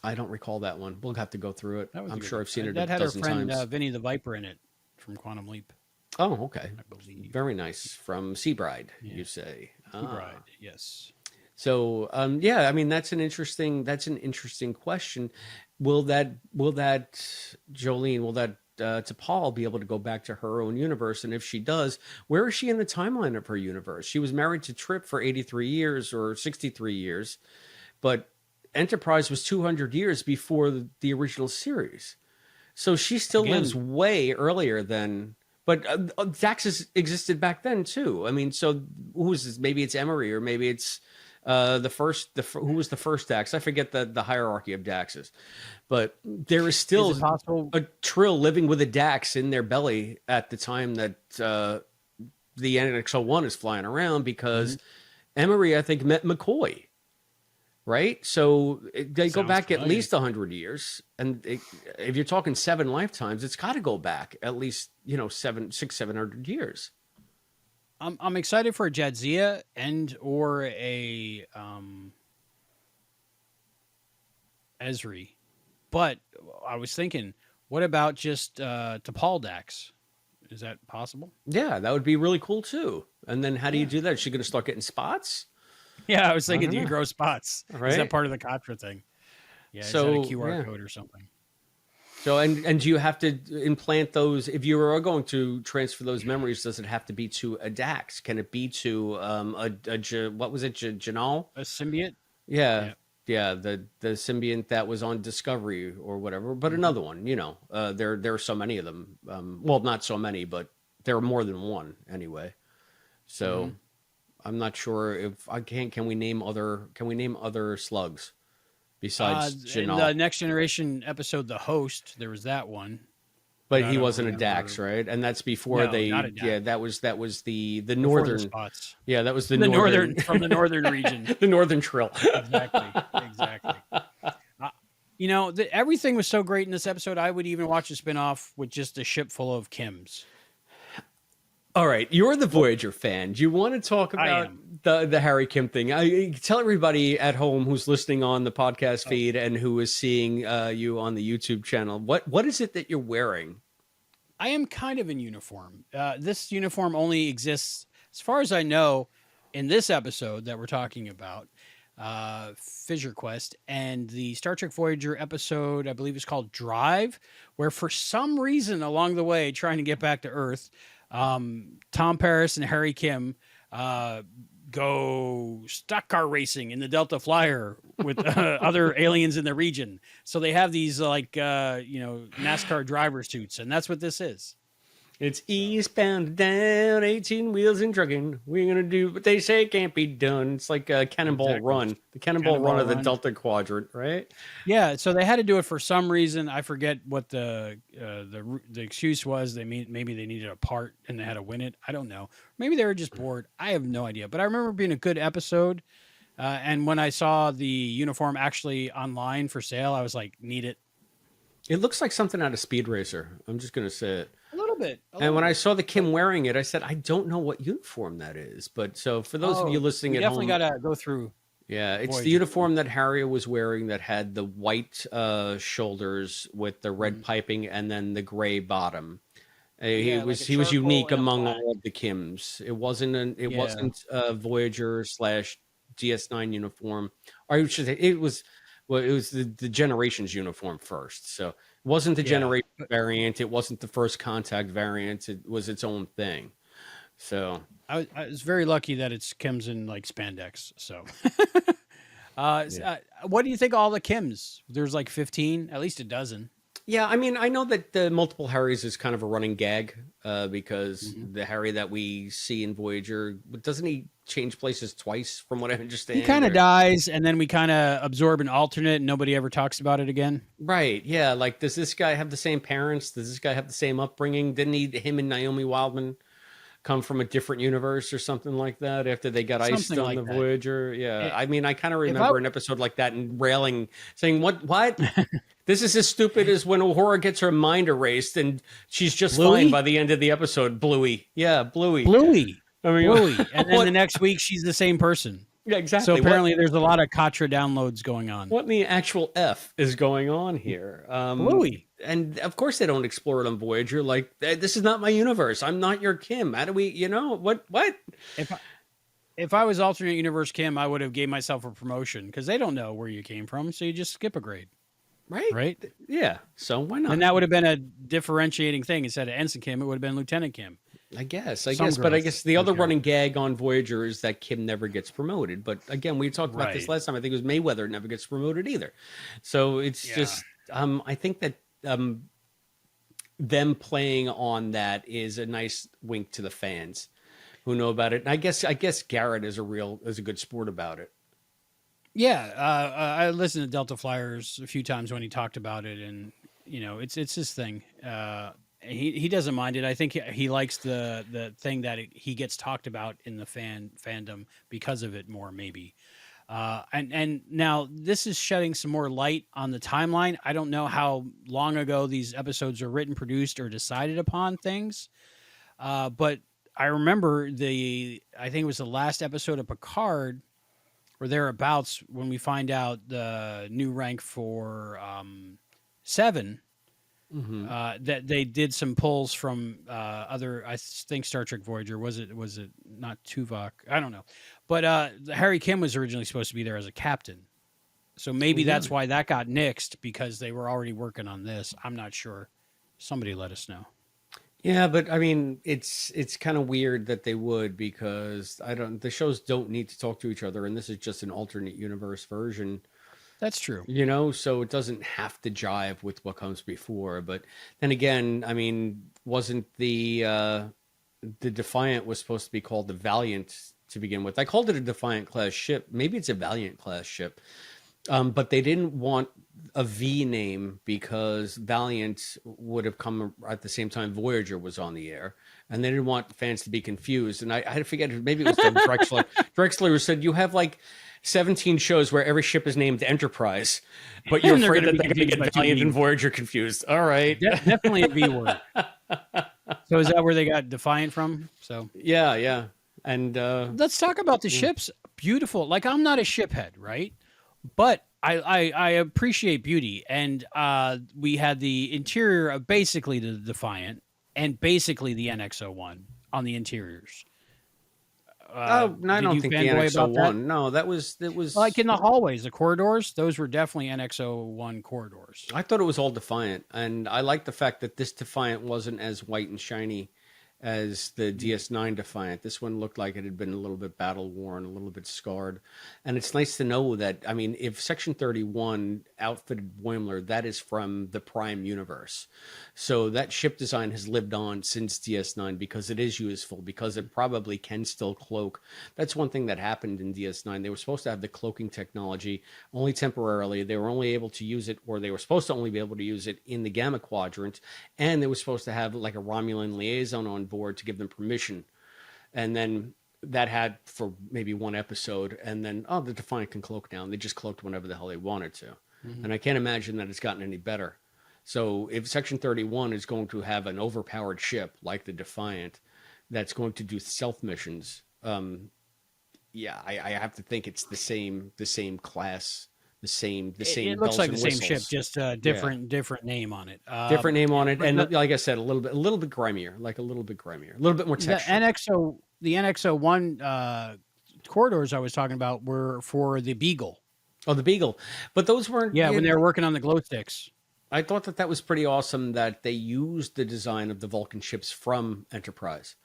I don't recall that one. We'll have to go through it. I'm sure I've seen it that a had our dozen friend times. Vinny the Viper in it from Quantum Leap. Oh, okay. I believe. Very nice. From Seabride, you say. Seabride, yes. So, yeah, I mean, that's an interesting question. Will that Jolene, will that T'Pol be able to go back to her own universe? And if she does, where is she in the timeline of her universe? She was married to Trip for 83 years or 63 years, but Enterprise was 200 years before the original series. So she still lives way earlier than... But Dax existed back then too. I mean, so who is this? Maybe it's Emery, or maybe it's who was the first Dax? I forget the hierarchy of Daxes. But there is still a Trill living with a Dax in their belly at the time that the NX-01 is flying around, because Emery, I think, met McCoy. Right, so they go back at least 100 years, and if you're talking 7 lifetimes, it's got to go back at least 700 years. I'm excited for a Jadzia and or a Ezri, but I was thinking, what about just T'Pol Dax? Is that possible? Yeah, that would be really cool too. And then how do you do that? Is she going to start getting spots? Yeah, I was thinking, do you grow spots? Right? Is that part of the Katra thing? Yeah, so, is that a QR code or something? So, and do you have to implant those? If you are going to transfer those memories, does it have to be to a Dax? Can it be to what was it, Janal? A symbiote? Yeah, the symbiont that was on Discovery or whatever. But another one, there are so many of them. Well, not so many, but there are more than one anyway. So... I'm not sure if I can. Can we name other slugs besides Janal? In the Next Generation episode, The Host, there was that one, but he wasn't a Dax, right? And that's before not a Dax. Yeah, that was the northern spots. Yeah, that was the northern from the northern region, the northern Trill. Exactly. Everything was so great in this episode. I would even watch a spinoff with just a ship full of Kims. All right, you're the Voyager fan. Do you want to talk about the Harry Kim thing? Tell everybody at home who's listening on the podcast feed and who is seeing you on the YouTube channel, what is it that you're wearing? I am kind of in uniform. This uniform only exists, as far as I know, in this episode that we're talking about, Fissure Quest, and the Star Trek Voyager episode, I believe is called Drive, where for some reason along the way, trying to get back to Earth, Tom Paris and Harry Kim go stock car racing in the Delta Flyer with other aliens in the region. So they have these NASCAR driver suits, and that's what this is. It's eastbound down, 18 wheels and trucking. We're gonna do what they say can't be done. It's like a Cannonball Exactly. Run, the Cannonball Run Cannonball of the Run. Delta Quadrant, right? Yeah, so they had to do it for some reason. I forget what the excuse was. Maybe they needed a part and they had to win it. I don't know. Maybe they were just bored. I have no idea. But I remember it being a good episode. And when I saw the uniform actually online for sale, I was like, need it. It looks like something out of Speed Racer. I'm just gonna say it. A little bit. And when I saw the Kim wearing it, I said, I don't know what uniform that is. But so for those of you listening we at definitely home, got to go through. yeah, it's Voyager. the uniform that Harriet was wearing that had the white shoulders with the red piping and then the gray bottom. He Yeah, was like a he was charcoal unique and a among black. all of the Kims. It wasn't Yeah. wasn't a Voyager / DS9 uniform. Or I should say it was the Generations uniform first. So it wasn't the Yeah. Generation variant. It wasn't the First Contact variant. It was its own thing. So I was very lucky that it's Kim's in like spandex. So, what do you think of all the Kims? There's like 15, at least a dozen. yeah, I mean, I know that the multiple Harrys is kind of a running gag because Mm-hmm. the Harry that we see in Voyager, doesn't he change places twice from what I understand? He kind of Or- dies, and then we kind of absorb an alternate, and nobody ever talks about it again. Right, yeah, like does this guy have the same parents? Does this guy have the same upbringing? Didn't him and Naomi Wildman come from a different universe or something like that after they got iced Something on like the that. Voyager? Yeah, It- I mean, I kind of if I- remember an episode like that and railing, saying, "What? This is as stupid as when Uhura gets her mind erased and she's just Bluey? fine by the end of the episode." Bluey, yeah, Bluey. Bluey, I mean, Bluey, and then what- the next week she's the same person. Yeah, exactly. So apparently, there's a lot of Katra downloads going on. What in the actual F is going on here? Bluey. And of course they don't explore it on Voyager. Like, this is not my universe. I'm not your Kim. How do we, what? If I was alternate universe Kim, I would have gave myself a promotion because they don't know where you came from, so you just skip a grade, Right? right? Yeah. So why not? And that would have been a differentiating thing. Instead of Ensign Kim, it would have been Lieutenant Kim. I guess. Some But I growth. guess the other Okay. running gag on Voyager is that Kim never gets promoted. But again, we talked about this Right. last time. I think it was Mayweather never gets promoted either. So it's Yeah. just, I think that them playing on that is a nice wink to the fans who know about it. And I guess Garrett is a good sport about it. Yeah, I listened to Delta Flyers a few times when he talked about it, and it's his thing. He doesn't mind it. I think he likes the thing that he gets talked about in the fandom because of it more, maybe. And now this is shedding some more light on the timeline. I don't know how long ago these episodes are written, produced, or decided upon things, but I remember I think it was the last episode of Picard or thereabouts when we find out the new rank for 7. That they did some pulls from other, I think Star Trek Voyager, was it not Tuvok? I don't know, but Harry Kim was originally supposed to be there as a captain, so maybe that's why that got nixed because they were already working on this. I'm not sure. Somebody let us know. Yeah, but I mean, it's kind of weird that they would because the shows don't need to talk to each other, and this is just an alternate universe version. That's true. So it doesn't have to jive with what comes before. But then again, I mean, wasn't the Defiant was supposed to be called the Valiant to begin with? I called it a Defiant class ship. Maybe it's a Valiant class ship. But they didn't want a V name because Valiant would have come at the same time Voyager was on the air, and they didn't want fans to be confused. And I forget, maybe it was Doug Drexler. Drexler who said, you have like 17 shows where every ship is named Enterprise, but you're And they're afraid gonna that they're be going to confused by get too Valiant many. and Voyager confused. All right. Definitely a V word. So is that where they got Defiant from? So Yeah. And let's talk about the ships. Beautiful. Like, I'm not a ship head, right? But I appreciate beauty. And we had the interior of basically the Defiant and basically the NX-01 on the interiors. no, I did don't you think the fanboy about that? NX-01. No, that was Like in the hallways, the corridors, those were definitely NX-01 corridors. I thought it was all Defiant, and I like the fact that this Defiant wasn't as white and shiny as the DS9 Defiant. This one looked like it had been a little bit battle worn, a little bit scarred. And it's nice to know that, I mean, if Section 31 outfitted Boimler, that is from the Prime universe. So that ship design has lived on since DS9 because it is useful, because it probably can still cloak. That's one thing that happened in DS9. They were supposed to have the cloaking technology only temporarily. They were only able to use it, or they were supposed to only be able to use it in the Gamma Quadrant. And they were supposed to have like a Romulan liaison on board to give them permission. And then that had for maybe one episode, and then the Defiant can cloak now. And they just cloaked whenever the hell they wanted to. And I can't imagine that it's gotten any better. So if Section 31 is going to have an overpowered ship like the Defiant that's going to do stealth missions, I have to think it's the same class, the same. It looks like the same ship, just a different name on it. Different name on it, and like I said, a little bit grimier, a little bit more texture. The NX-01 corridors I was talking about were for the Beagle. Oh, the Beagle, but those weren't. Yeah, when they were working on the glow sticks. I thought that was pretty awesome that they used the design of the Vulcan ships from Enterprise.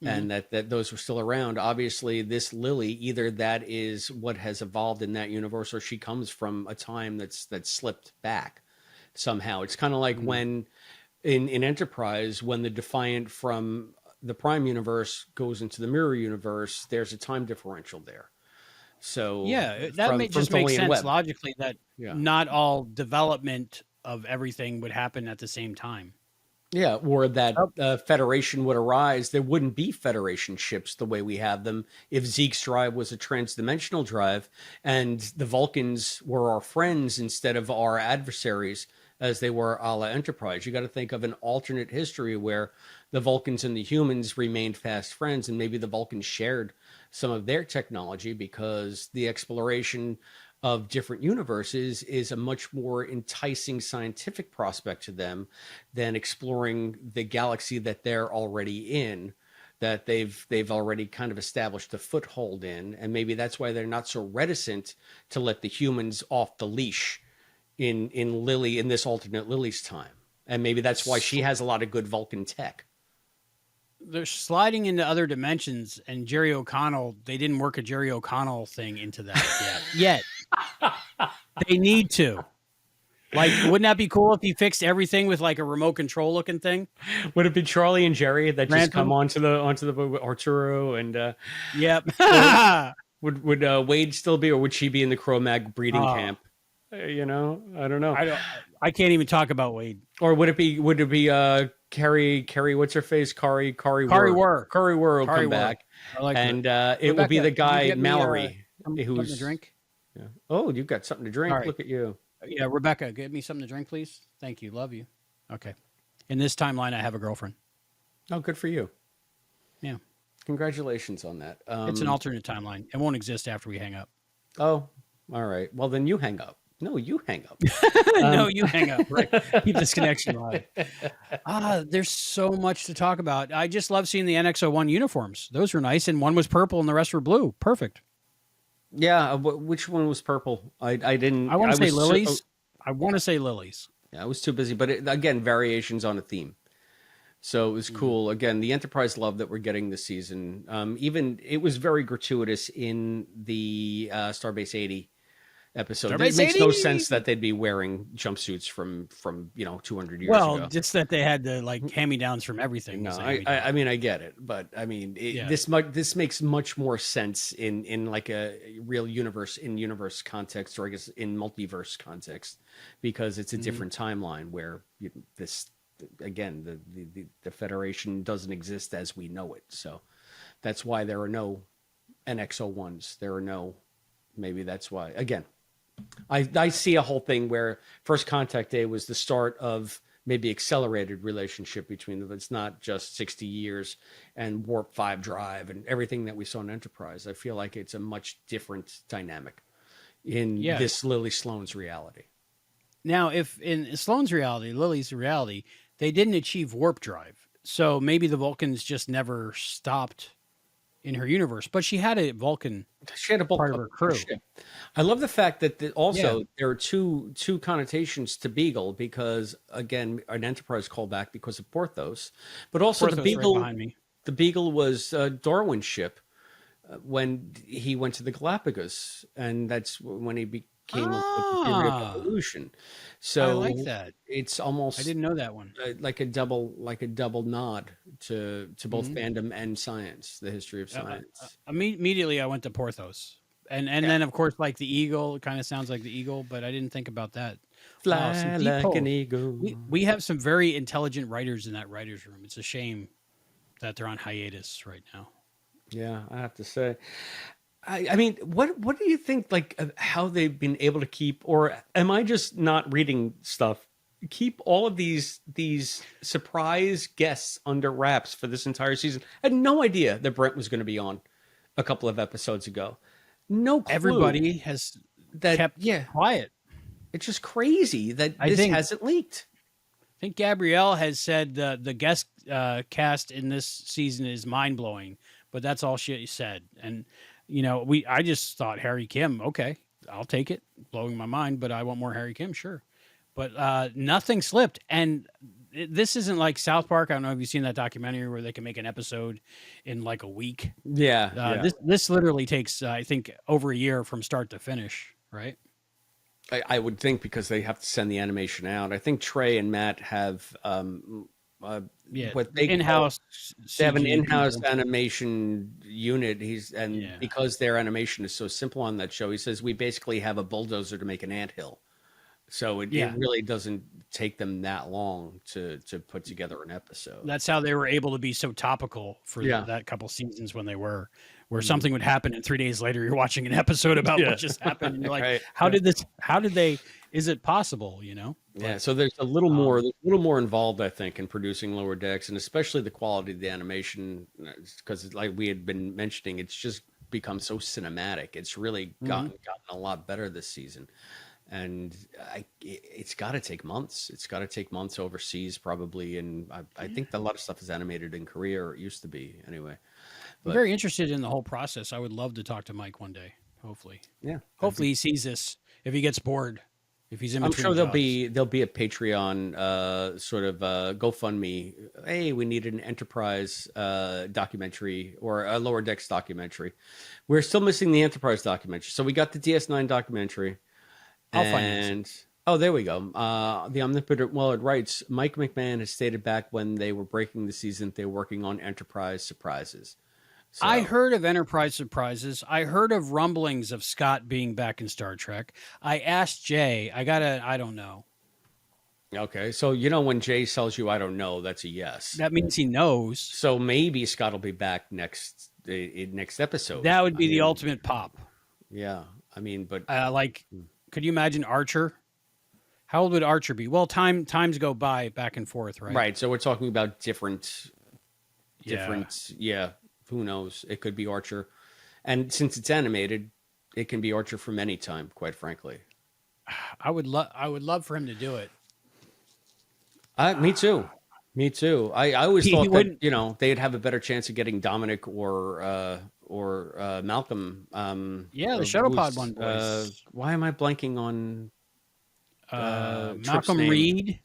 And that those were still around. Obviously, this Lily, either that is what has evolved in that universe, or she comes from a time that's slipped back somehow. It's kind of like when in Enterprise, when the Defiant from the Prime universe goes into the Mirror universe, there's a time differential there. So yeah, that just makes sense logically that not all development of everything would happen at the same time. Yeah, or that Federation would arise. There wouldn't be Federation ships the way we have them if Zeke's drive was a transdimensional drive and the Vulcans were our friends instead of our adversaries as they were a la Enterprise. You got to think of an alternate history where the Vulcans and the humans remained fast friends, and maybe the Vulcans shared some of their technology because the exploration of different universes is a much more enticing scientific prospect to them than exploring the galaxy that they're already in, that they've already kind of established a foothold in. And maybe that's why they're not so reticent to let the humans off the leash in this alternate Lily's time. And maybe that's why she has a lot of good Vulcan tech. They're sliding into other dimensions, and Jerry O'Connell, they didn't work a Jerry O'Connell thing into that yet. They need to. Like, wouldn't that be cool if he fixed everything with like a remote control looking thing? Would it be Charlie and Jerry that just come onto the Arturo and yep. would Wade still be, or would she be in the Cro-Mag breeding camp? I don't know. I can't even talk about Wade. Or would it be Carrie, what's her face? Kari Wurr will come back. And it will be the guy, Mallory, who's a drink. Yeah. Oh, you've got something to drink. Right. Look at you. Yeah, Rebecca, give me something to drink, please. Thank you. Love you. Okay. In this timeline, I have a girlfriend. Oh, good for you. Yeah. Congratulations on that. It's an alternate timeline. It won't exist after we hang up. Oh, all right. Well, then you hang up. No, you hang up. No, you hang up. Right. Keep this connection alive. There's so much to talk about. I just love seeing the NX-01 uniforms. Those were nice. And one was purple and the rest were blue. Perfect. Yeah. Which one was purple? I didn't. I want to say Lilies. I want to say Lilies. Yeah, I was too busy. But again, variations on a theme. So it was cool. Again, the Enterprise love that we're getting this season. Even it was very gratuitous in the Starbase 80 episode. It makes no sense that they'd be wearing jumpsuits from 200 years ago. Well, just that they had the like hand-me-downs from everything. No, I mean I get it, but I mean this makes much more sense in like a real universe context, or I guess in multiverse context, because it's a different timeline where this again the Federation doesn't exist as we know it. So that's why there are no NX-01s. There are no. Maybe that's why again. I see a whole thing where First Contact Day was the start of maybe accelerated relationship between them. It's not just 60 years and Warp 5 drive and everything that we saw in Enterprise. I feel like it's a much different dynamic in this Lily Sloan's reality. Now, if in Sloan's reality, Lily's reality, they didn't achieve warp drive. So maybe the Vulcans just never stopped in her universe, but she had a Vulcan She had a part of her crew. ship. I love the fact that also Yeah. there are two connotations to Beagle because again an Enterprise callback because of Porthos, but also Porthos right behind me. The Beagle was Darwin's ship when he went to the Galapagos, and that's when he became up with the theory of evolution. So I like that. it's almost I didn't know that one. like a double nod to both fandom and science, the history of science. Immediately, I went to Porthos, and then of course, like the eagle, it kind of sounds like the eagle, but I didn't think about that. Fly like an eagle. We have some very intelligent writers in that writers' room. It's a shame that they're on hiatus right now. Yeah, I have to say. I mean, what do you think, like, of how they've been able to keep, or am I just not reading stuff? Keep all of these surprise guests under wraps for this entire season. I had no idea that Brent was going to be on a couple of episodes ago. No clue. Everybody has kept quiet. It's just crazy that this hasn't leaked. I think Gabrielle has said the guest cast in this season is mind blowing, but that's all she said. And you know, I just thought Harry Kim. Okay, I'll take it. Blowing my mind, but I want more Harry Kim. Sure, but nothing slipped. And this isn't like South Park. I don't know if you've seen that documentary where they can make an episode in like a week. Yeah. This literally takes I think over a year from start to finish. Right. I would think because they have to send the animation out. I think Trey and Matt have what they in-house. They have an in-house people. animation unit. Because their animation is so simple on that show, he says we basically have a bulldozer to make an anthill. So it really doesn't take them that long to put together an episode. That's how they were able to be so topical for that couple seasons when they were. Where something would happen and 3 days later you're watching an episode about what just happened and you're like, how did they, is it possible, you know? Yeah, so there's a little more involved, I think, in producing Lower Decks, and especially the quality of the animation, because like we had been mentioning, it's just become so cinematic. It's really gotten a lot better this season. And it's got to take months. It's got to take months overseas probably, and I think a lot of stuff is animated in Korea, or it used to be anyway. I'm very interested in the whole process. I would love to talk to Mike one day. Hopefully, hopefully he sees this. If he gets bored, if he's in I'm between sure there'll jobs. be a Patreon sort of GoFundMe. Hey, we need an Enterprise documentary or a Lower Decks documentary. We're still missing the Enterprise documentary, so we got the DS9 documentary. I'll find it. Oh, there we go. The Omnipotent Willard writes, Mike McMahon has stated back when they were breaking the season, they were working on Enterprise surprises. So, I heard of Enterprise surprises. I heard of rumblings of Scott being back in Star Trek. I asked Jay. I don't know. Okay, so you know when Jay tells you I don't know, that's a yes. That means he knows. So maybe Scott will be back next episode. That would be the ultimate pop. Yeah, I mean, but could you imagine Archer? How old would Archer be? Well, times go by back and forth, right? Right. So we're talking about different. Yeah. Who knows? It could be Archer, and since it's animated, it can be Archer from any time. Quite frankly, I would love for him to do it. Me too. I always thought that they'd have a better chance of getting Dominic or Malcolm. The Shuttlepod one. Why am I blanking on Malcolm Reed?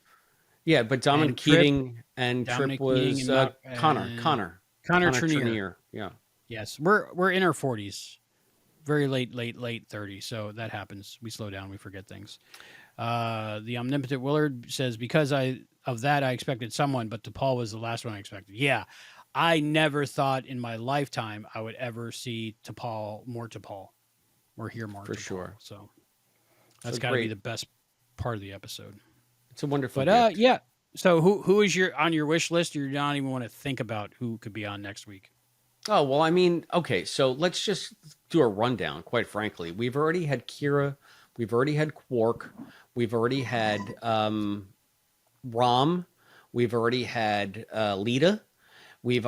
Yeah, but Dominic Keating and Trip was Connor Trenier. Yeah. Yes, we're in our 40s, very late 30s. So that happens. We slow down. We forget things. The Omnipotent Willard says, because of that, I expected someone, but T'Pol was the last one I expected. Yeah, I never thought in my lifetime I would ever see more T'Pol, or hear more. For T'Pol. sure. So that's got to be the best part of the episode. It's a wonderful. But yeah. So who is on your wish list? Or you don't even want to think about who could be on next week? Oh, well, I mean, okay, so let's just do a rundown, quite frankly. We've already had Kira. We've already had Quark. We've already had Rom. We've already had Lita. We've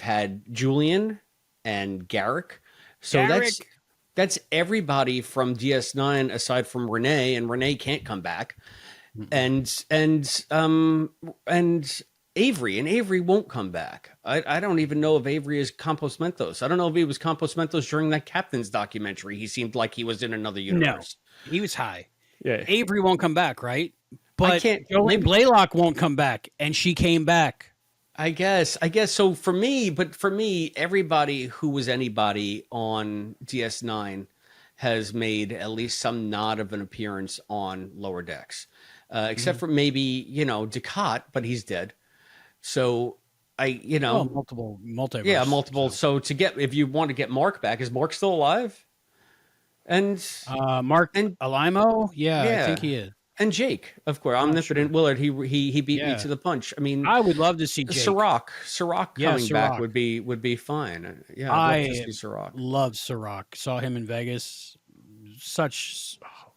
had Julian and Garrick. So that's everybody from DS9 aside from Renee, and Renee can't come back. And Avery, and Avery won't come back. I don't even know if Avery is Compos Mentos. I don't know if he was Compos Mentos during that Captain's documentary. He seemed like he was in another No, universe. he was high. Yeah. Avery won't come back, right? I But can't. Joanne Maybe Blaylock won't come back, and she came back. I guess so for me, everybody who was anybody on DS9 has made at least some nod of an appearance on Lower Decks, except for maybe Ducat, but he's dead. So Oh, multiple multiverse. yeah, multiple. So if you want to get Mark back, is Mark still alive? And Mark and Alimo, yeah, I think he is. And Jake, of course, Omnipotent Willard. He beat me to the punch. I mean, I would love to see Jake. Sirach coming back Sirach. would be fine. Yeah, I I'd love to see Sirach. love Sirach. Saw him in Vegas.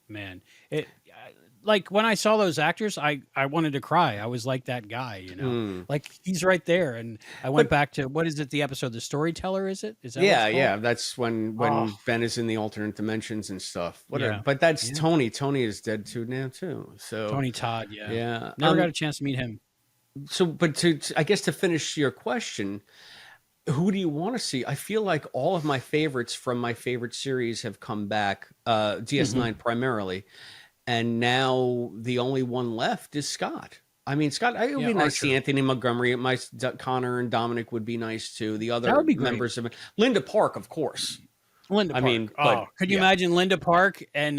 Man, it like when I saw those actors, I wanted to cry. I was like that guy, like he's right there. And I went back to what is it? The episode, The Storyteller, is it? Is that Yeah. That's when Ben is in the alternate dimensions and stuff. But that's Tony. Tony is dead too now too. So Tony Todd, yeah. Never got a chance to meet him. So, but I guess to finish your question, who do you want to see? I feel like all of my favorites from my favorite series have come back. DS9 primarily. And now the only one left is Scott. I mean, Scott, it would be nice to see Anthony Montgomery. Connor and Dominic would be nice too. The other members of it. Linda Park, of course. Linda Park. I mean, could you imagine Linda Park and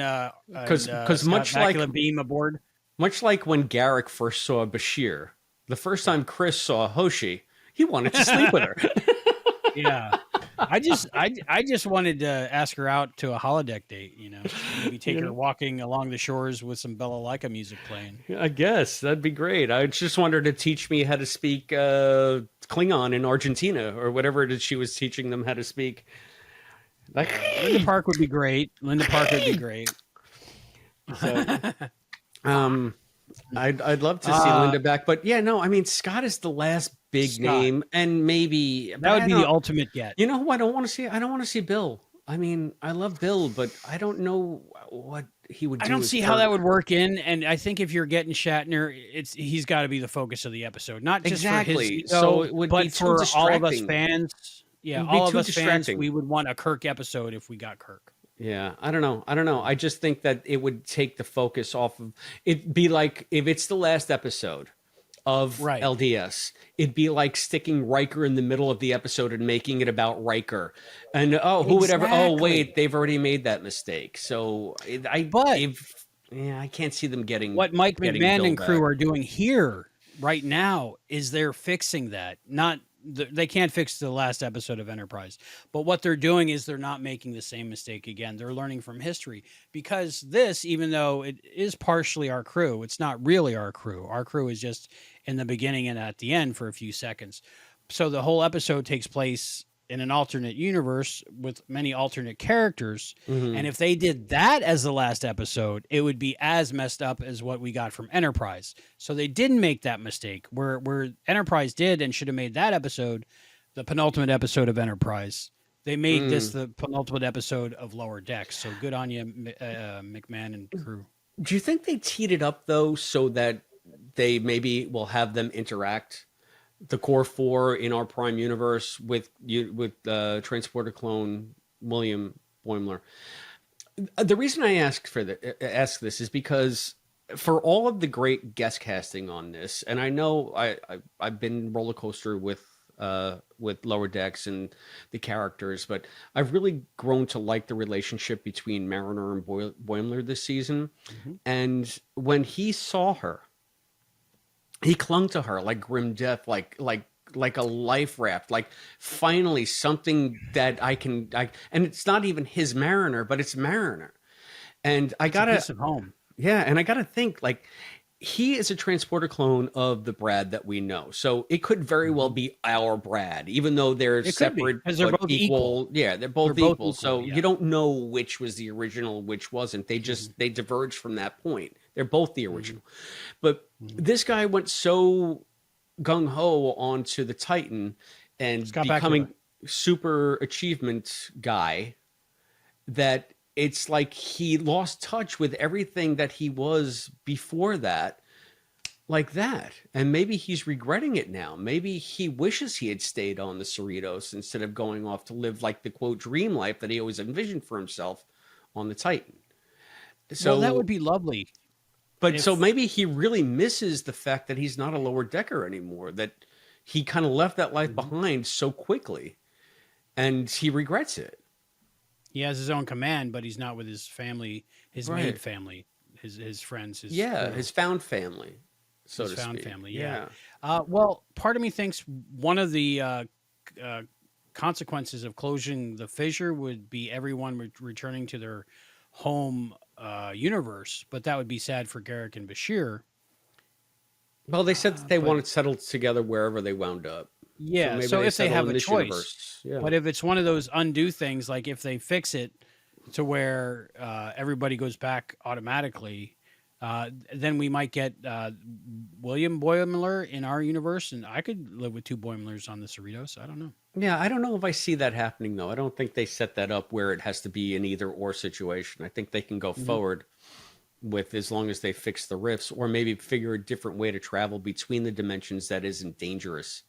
because much like Beam aboard? Much like when Garrick first saw Bashir, the first time Chris saw Hoshi, he wanted to sleep with her. Yeah. I just wanted to ask her out to a holodeck date, maybe take her walking along the shores with some Bella Lyka music playing. I guess that'd be great. I just want her to teach me how to speak Klingon in Argentina or whatever it is she was teaching them how to speak. Like Linda Park would be great. So, I'd love to see Linda back, but I mean, Scott is the last big name, and maybe that would be the ultimate get. You know who I don't want to see? I don't want to see Bill. I mean, I love Bill, but I don't know what he would do. I don't see how that would work in, and I think if you're getting Shatner, he's got to be the focus of the episode, not just for his ego, so it would but be for all of us fans. Yeah, all of us fans, we would want a Kirk episode if we got Kirk. Yeah, I don't know. I just think that it would take the focus off of it'd be like if it's the last episode of LDS, it'd be like sticking Riker in the middle of the episode and making it about Riker. And who would ever wait, they've already made that mistake. So I can't see them getting what Mike McMahon and crew back. are doing here right now is they're fixing that. They can't fix the last episode of Enterprise, but what they're doing is they're not making the same mistake again. They're learning from history, because this, even though it is partially our crew, it's not really our crew. Our crew is just in the beginning and at the end for a few seconds. So the whole episode takes place in an alternate universe with many alternate characters. And if they did that as the last episode, it would be as messed up as what we got from Enterprise. So they didn't make that mistake where Enterprise did and should have made that episode the penultimate episode of Enterprise. They made this the penultimate episode of Lower Decks. So good on you, McMahon and crew. Do you think they teed it up though, so that they maybe will have them interact? The core four in our Prime universe with transporter clone William Boimler. The reason I ask this is because for all of the great guest casting on this, and I know I've been roller coaster with Lower Decks and the characters, but I've really grown to like the relationship between Mariner and Boimler this season. And when he saw her, he clung to her like grim death, like a life raft, like finally something that and it's not even his Mariner, but it's Mariner. And I gotta, piece of home. Yeah. And I gotta think, like, he is a transporter clone of the Brad that we know. So it could very well be our Brad, even though they're separate, because they're both equal. Yeah, they're both equal. So you don't know which was the original, which wasn't. They just, they diverged from that point. They're both the original. But this guy went so gung-ho onto the Titan and becoming super achievement guy that it's like he lost touch with everything that he was before that. like that. And maybe he's regretting it now. Maybe he wishes he had stayed on the Cerritos instead of going off to live like the quote dream life that he always envisioned for himself on the Titan. Well, that would So, be lovely but so if. maybe he really misses the fact that he's not a lower decker anymore, that he kind of left that life Mhm. behind so quickly and he regrets it. He has his own command, but he's not with his family, his made Right. family, his friends, his Yeah. crew, His found family, so his to found speak. family. Yeah. Yeah. Well, part of me thinks one of the uh, consequences of closing the fissure would be everyone returning to their home universe, but that would be sad for Garrick and Bashir. Well, they said that they But wanted to settle together wherever they wound up. So yeah, maybe so they if they settle have in a this choice, universe. Yeah. but if it's one of those undo things, like if they fix it to where everybody goes back automatically, then we might get William Boimler in our universe, and I could live with two Boimlers on the Cerritos. I don't know. Yeah, I don't know if I see that happening though. I don't think they set that up where it has to be an either or situation. I think they can go Hmm. forward with as long as they fix the rifts or maybe figure a different way to travel between the dimensions that isn't dangerous.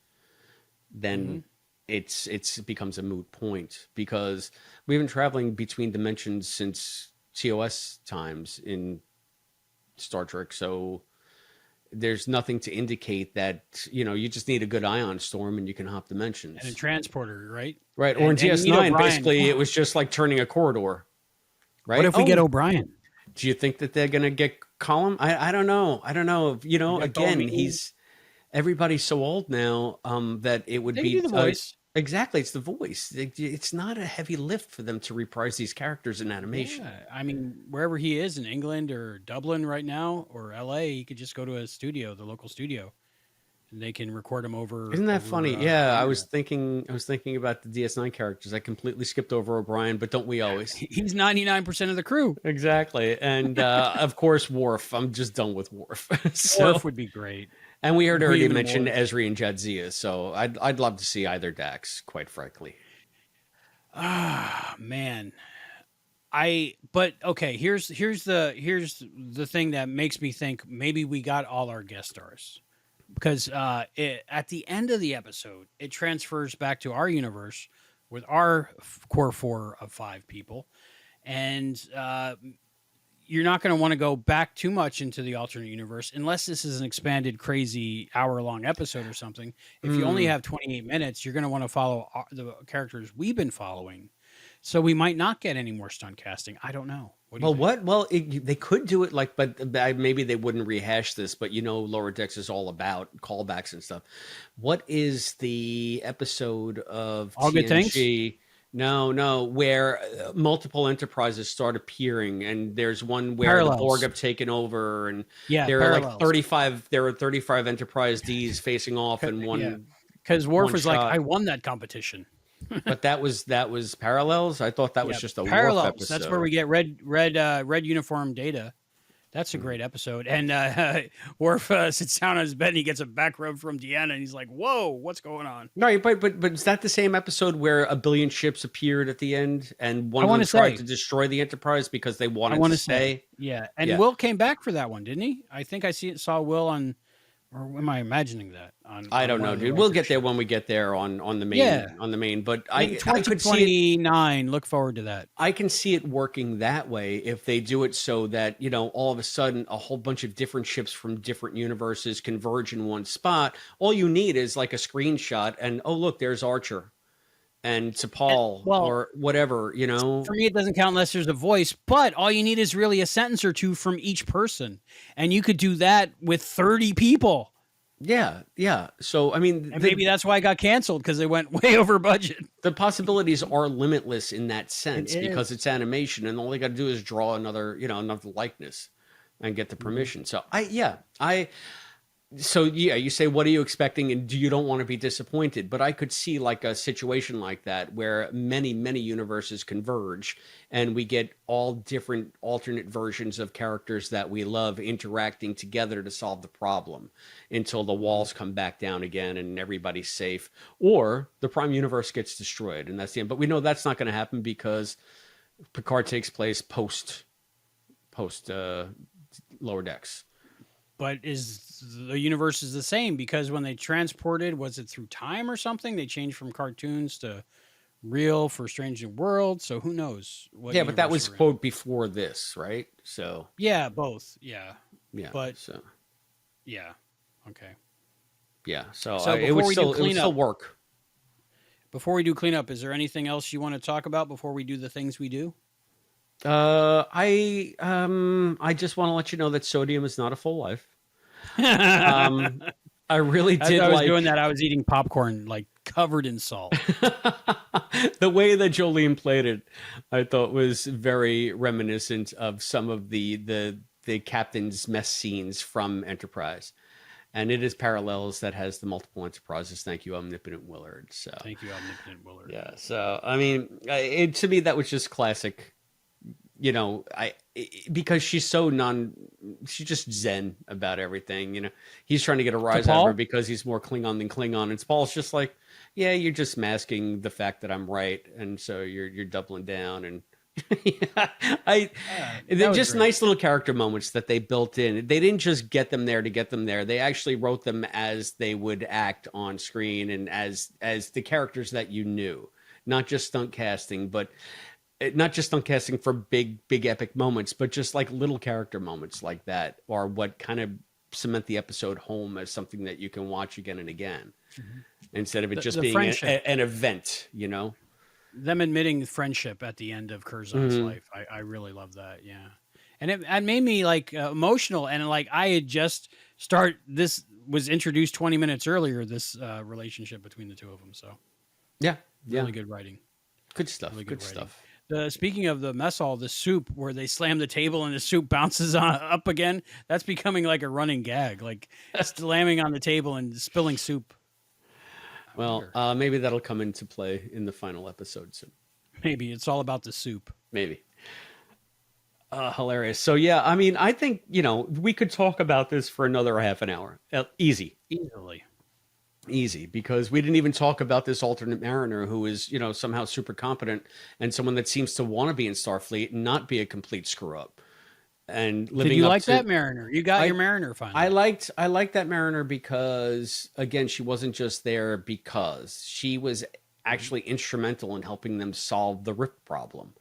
Hmm. Then it becomes a moot point because we've been traveling between dimensions since TOS times in Star Trek. So there's nothing to indicate that, you just need a good ion storm and you can hop And a dimensions. transporter, right? Right. Or in And you need DS9, O'Brien. basically, it was just like turning a corridor. What Right. if we get Oh, O'Brien? do you think that they're going to get Column? I don't know. I don't know. We got Again, Domine. everybody's so old now that it would They can do be the voice. exactly. It's the voice. It's not a heavy lift for them to reprise these characters in animation. Yeah, I mean, wherever he is in England or Dublin right now or LA, he could just go to a studio, the local studio, and they can record him Isn't that funny? the Yeah, internet. I was thinking about the DS9 characters. I completely skipped over O'Brien, but don't we always? He's 99% of the crew. Exactly. And of course, Worf. I'm just done with Worf. Worf So, would be great. and we heard already William and mentioned Worf. Esri and Jadzia. So I'd love to see either Dax, quite frankly. Ah, man. But okay, here's the thing that makes me think maybe we got all our guest stars. Because at the end of the episode, it transfers back to our universe with our core four of five people, and you're not going to want to go back too much into the alternate universe unless this is an expanded, crazy hour-long episode or something. If you only Mm. have 28 minutes, you're going to want to follow the characters we've been following. So we might not get any more stunt casting. I don't know. What do you Well, think? what? Well, they could do it like, but maybe they wouldn't rehash this. But Lower Decks is all about callbacks and stuff. What is the episode of All good things. TNG? No, no, where multiple enterprises start appearing, and there's one where the Borg Parallels. have taken over, and Yeah, there are like parallels. 35. There are 35 Enterprise Ds facing off in Yeah, one because Worf one was like, shot. I won that competition. But that was Parallels. I thought that was Yeah, just a Worf parallels. That's where episode. we get red uniform data. That's a Mm. great episode. And Worf sits down on his bed and he gets a back rub from Deanna and he's like, "Whoa, what's going on?" No, but is that the same episode where a billion ships appeared at the end and one I of want them to tried say, to destroy the Enterprise because they I wanted want to to say, stay? yeah. And Yeah, Will came back for that one, didn't he? I think saw Will on, or am I imagining that I on don't one know, of the dude. We'll Riker get there when shows? we get there on the Yeah, main. But in I could see it. 2029. Look forward to that. I can see it working that way if they do it so that all of a sudden a whole bunch of different ships from different universes converge in one spot. All you need is like a screenshot, and oh look, there's Archer and T'Pol Well, or whatever. for me, it doesn't count unless there's a voice, but all you need is really a sentence or two from each person. And you could do that with 30 people. Yeah, yeah. So I mean, And maybe that's why it got canceled because they went way over budget. the possibilities are limitless in that It sense because is. it's animation and all they got to do is draw another likeness and get the Mhm. permission. So yeah, you say, what are you expecting? And you don't want to be disappointed. But I could see like a situation like that where many, many universes converge and we get all different alternate versions of characters that we love interacting together to solve the problem until the Mhm. walls come back down again and everybody's safe. Or the Prime Universe gets destroyed and that's the end. But we know that's not going to happen because Picard takes place post Lower Decks. but is the universe is the same because when they transported, was it through time or something? They changed from cartoons to real for Strange New World. So who knows what Yeah, but that universe was we're in? quote before this, right? So Yeah, both. Yeah, yeah, but so yeah, okay. yeah, so So it would before we do still cleanup, work. is there anything else you want to talk about before we do the things we do? I just want to let you know that sodium is not a full life. As Um, I really did I was doing like that, I was eating popcorn like covered in salt. the way that Jolene played it. I thought was very reminiscent of some of the captain's mess scenes from Enterprise, and it is parallels that has the multiple Enterprises. Thank you, Omnipotent Willard. So Thank you, Omnipotent Willard. yeah, so I mean, to me that was just classic. Because she's just zen about everything. He's trying to get a To rise out of her Paul, because he's more Klingon than Klingon, and Paul's just like, yeah, you're just masking the fact that I'm right, and so you're doubling down. And yeah, they're that was just great. nice little character moments that they built in. They didn't just get them there to get them there. They actually wrote them as they would act on screen and as the characters that you knew, not just stunt casting, but not just stunt casting for big epic moments, but just like little character moments like that are what kind of cement the episode home as something that you can watch again and again, instead of it just The being friendship, an event. them admitting friendship at the end of Curzon's Mhm. life. I really love that. Yeah. And it made me like emotional. And like I had just this was introduced 20 minutes earlier, this relationship between the two of them. So Yeah, really good writing. good stuff. Really Good good writing. stuff. Speaking of the mess hall, the soup where they slam the table and the soup bounces up again, that's becoming like a running gag, like slamming on the table and spilling soup. Well, maybe that'll come into play in the final episode soon. Maybe it's all about the soup. Maybe. Hilarious. So yeah, I mean, I think we could talk about this for another half an hour, easy. Easy, because we didn't even talk about this alternate mariner who is, somehow super competent and someone that seems to want to be in Starfleet and not be a complete screw up. And living Did you up like to that mariner? You got your mariner finally. I liked that mariner because again, she wasn't just there because she was actually instrumental in helping them solve the rift problem,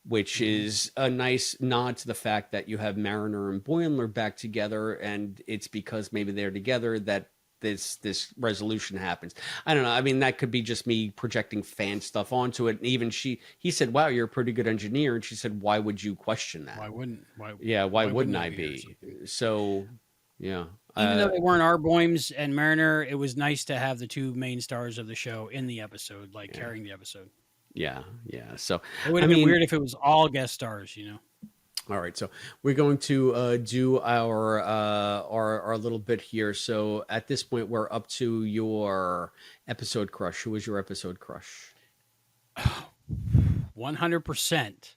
which is a nice nod to the fact that you have Mariner and Boimler back together, and it's because maybe they're together that this resolution happens. I don't know. I mean, that could be just me projecting fan stuff onto it. And even he said, "Wow, you're a pretty good engineer," and she said, "Why would you question that?" Why wouldn't? Why wouldn't I be? So, yeah. Even though they weren't our Boims and Mariner, it was nice to have the two main stars of the show in the episode, like carrying the episode. Yeah. So It would have been weird if it was all guest stars, All right, so we're going to do our little bit here. So at this point, we're up to your episode crush. Who was your episode crush? 100%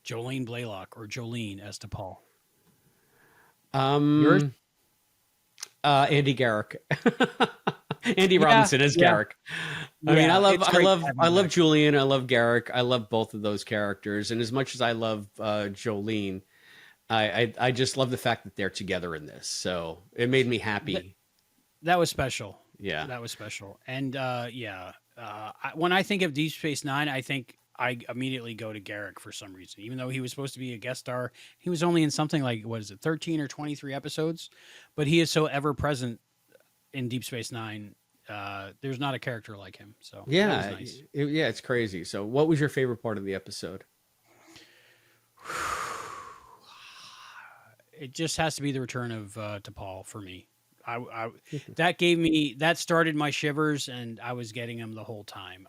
Jolene Blaylock, or Jolene as to Paul. Yours? Andy Garrick. Andy Robinson as Garrick. I mean, I love Julian. I love Garrick. I love both of those characters. And as much as I love Jolene, I just love the fact that they're together in this. So it made me happy. That was special. Yeah, that was special. And when I think of Deep Space Nine, I immediately go to Garrick for some reason. Even though he was supposed to be a guest star, he was only in something like 13 or 23 episodes, but he is so ever present in Deep Space Nine. There's not a character like him. So yeah, nice. It's crazy. So what was your favorite part of the episode? It just has to be the return of to Paul for me. That started my shivers, and I was getting them the whole time.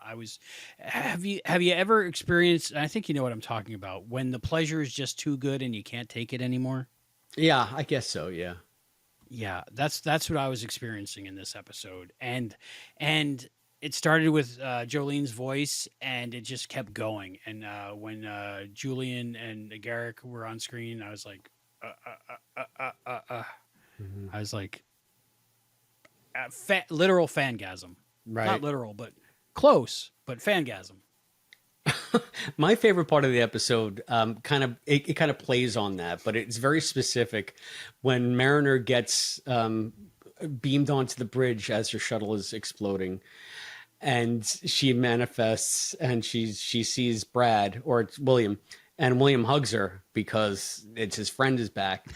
Have you ever experienced, and I think you know what I'm talking about, when the pleasure is just too good and you can't take it anymore? Yeah, I guess so. Yeah. Yeah, that's what I was experiencing in this episode. And it started with Jolene's voice, and it just kept going. And when Julian and Garrick were on screen, I was like, Mm-hmm. I was like, literal fangasm. Right. Not literal, but close, but fangasm. My favorite part of the episode, it kind of plays on that, but it's very specific. When Mariner gets beamed onto the bridge as her shuttle is exploding, and she manifests, and she sees Brad, or it's William, and William hugs her because it's his friend is back,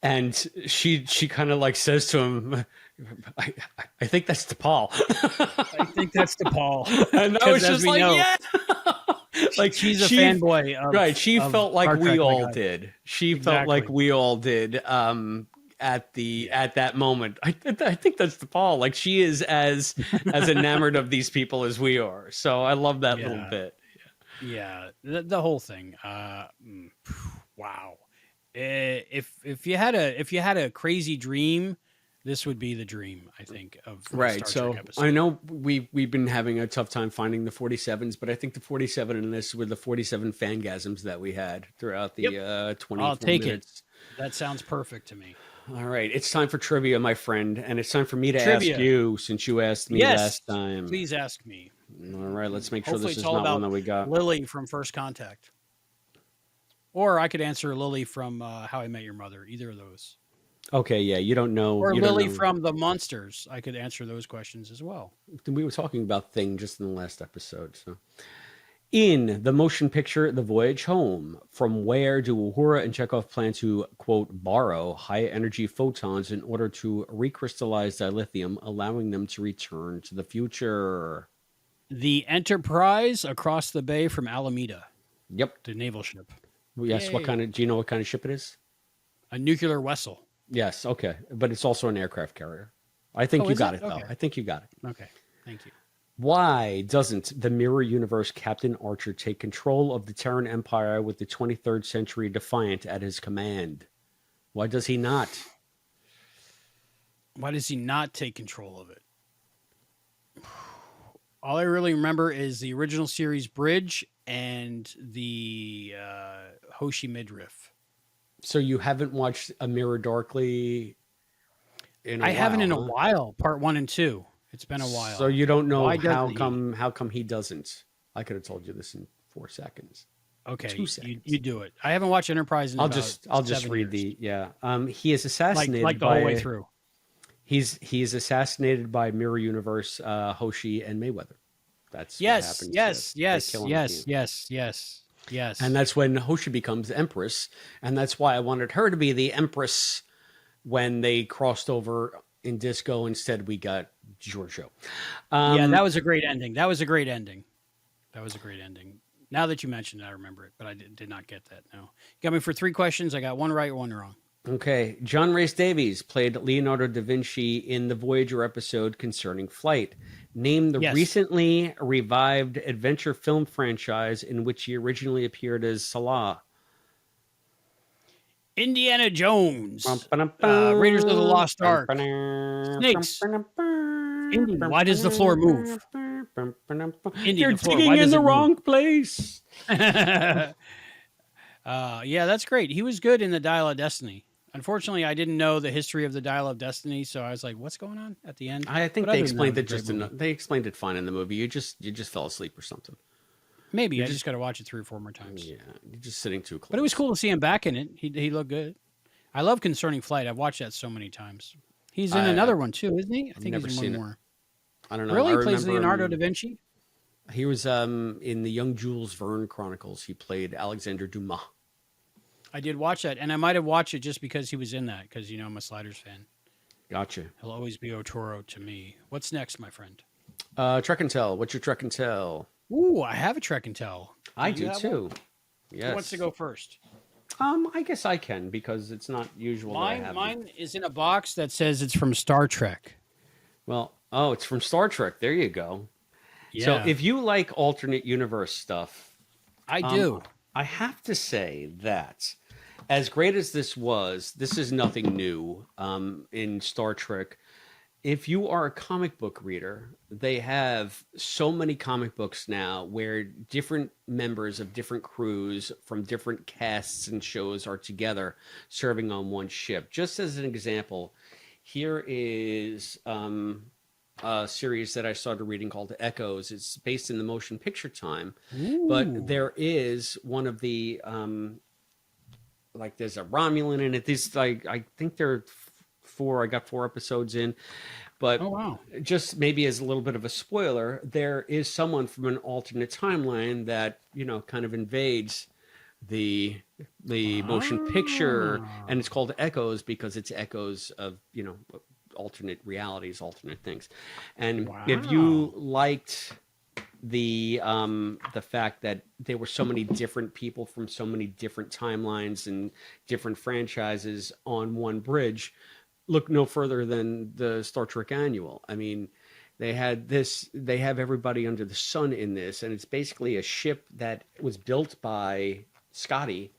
and she kind of like says to him, I, I think that's DePaul. I think that's DePaul. And I was just like, know, yeah. Like she's a fanboy of, right. She felt like we all did. She felt like we all did at that moment. I think that's DePaul. Like she is as enamored of these people as we are. So I love that little bit. Yeah, the whole thing. Wow. If you had a crazy dream, this would be the dream, I think, of right. Star Trek So episode. I know we've been having a tough time finding the 47s, but I think the 47 in this were the 47 fangasms that we had throughout the 24 I'll take minutes. That sounds perfect to me. All right, it's time for trivia, my friend, and it's time for me to ask you since you asked me last time. Please ask me. All right, let's make sure Hopefully this is it's all not about one that we got. Lily from First Contact. Or I could answer Lily from How I Met Your Mother. Either of those. Okay, yeah, you don't know. Or you Lily don't know. from The Monsters. I could answer those questions as well. We were talking about Thing just in the last episode. So, in the motion picture The Voyage Home, from where do Uhura and Chekhov plan to, quote, borrow high-energy photons in order to recrystallize dilithium, allowing them to return to the future? The Enterprise across the bay from Alameda. Yep. The naval ship. Yes, Yay. do you know what kind of ship it is? A nuclear vessel. Yes, okay. But it's also an aircraft carrier. I think you got it, though. Okay. I think you got it. Okay, thank you. Why doesn't the Mirror Universe Captain Archer take control of the Terran Empire with the 23rd Century Defiant at his command? Why does he not? Why does he not take control of it? All I really remember is the original series bridge and the Hoshi midriff. So you haven't watched A Mirror Darkly in a while? I haven't in a while, part 1 and 2. It's been a while. So you don't know how come he doesn't? I could have told you this in 4 seconds. Okay, 2 seconds. You do it. I haven't watched Enterprise in I'll just read years. he is assassinated like the whole way through. He's assassinated by Mirror Universe Hoshi and Mayweather. That's what happens. Yes. And that's when Hoshi becomes Empress, and that's why I wanted her to be the Empress when they crossed over in Disco. Instead, we got Giorgio. That was a great ending. Now that you mentioned it, I remember it, but I did not get that. No. You got me for 3 questions. I got 1 right, 1 wrong. Okay. John Rhys Davies played Leonardo da Vinci in the Voyager episode concerning flight. Name the recently revived adventure film franchise in which he originally appeared as Salah. Indiana Jones. Raiders of the Lost Ark. Snakes. Indy, why does the floor move? Indy, you're digging in the wrong place. Yeah, that's great. He was good in the Dial of Destiny. Unfortunately, I didn't know the history of the Dial of Destiny, so I was like, "What's going on at the end?" I think they explained it they explained it fine in the movie. You just fell asleep or something. Maybe I just got to watch it 3 or 4 more times. Yeah, you're just sitting too close. But it was cool to see him back in it. He looked good. I love Concerning Flight. I've watched that so many times. He's in another one too, isn't he? I think he's in one more. I don't know. Really, he plays Leonardo da Vinci. He was in the Young Jules Verne Chronicles. He played Alexander Dumas. I did watch that, and I might have watched it just because he was in that, because, I'm a Sliders fan. Gotcha. He'll always be Otoro to me. What's next, my friend? Trek and Tell. What's your Trek and Tell? Ooh, I have a Trek and Tell. I do too. Yes. Who wants to go first? I guess I can, because it's not usual. Mine is in a box that says it's from Star Trek. Well, it's from Star Trek. There you go. Yeah. So if you like alternate universe stuff, I do. I have to say that as great as this is nothing new in Star Trek. If you are a comic book reader, they have so many comic books now where different members of different crews from different casts and shows are together serving on one ship. Just as an example, here is series that I started reading called Echoes. It's based in the motion picture time, but Ooh. there is one of the like there's a Romulan in it. These like I think there are four. I got 4 episodes in, but Oh, wow. just maybe as a little bit of a spoiler, there is someone from an alternate timeline that kind of invades the motion picture, and it's Ah. called Echoes because it's echoes of alternate realities, alternate things. And if you Wow. liked the fact that there were so many different people from so many different timelines and different franchises on one bridge, look no further than the Star Trek Annual. I mean, they have everybody under the sun in this, and it's basically a ship that was built by Scotty.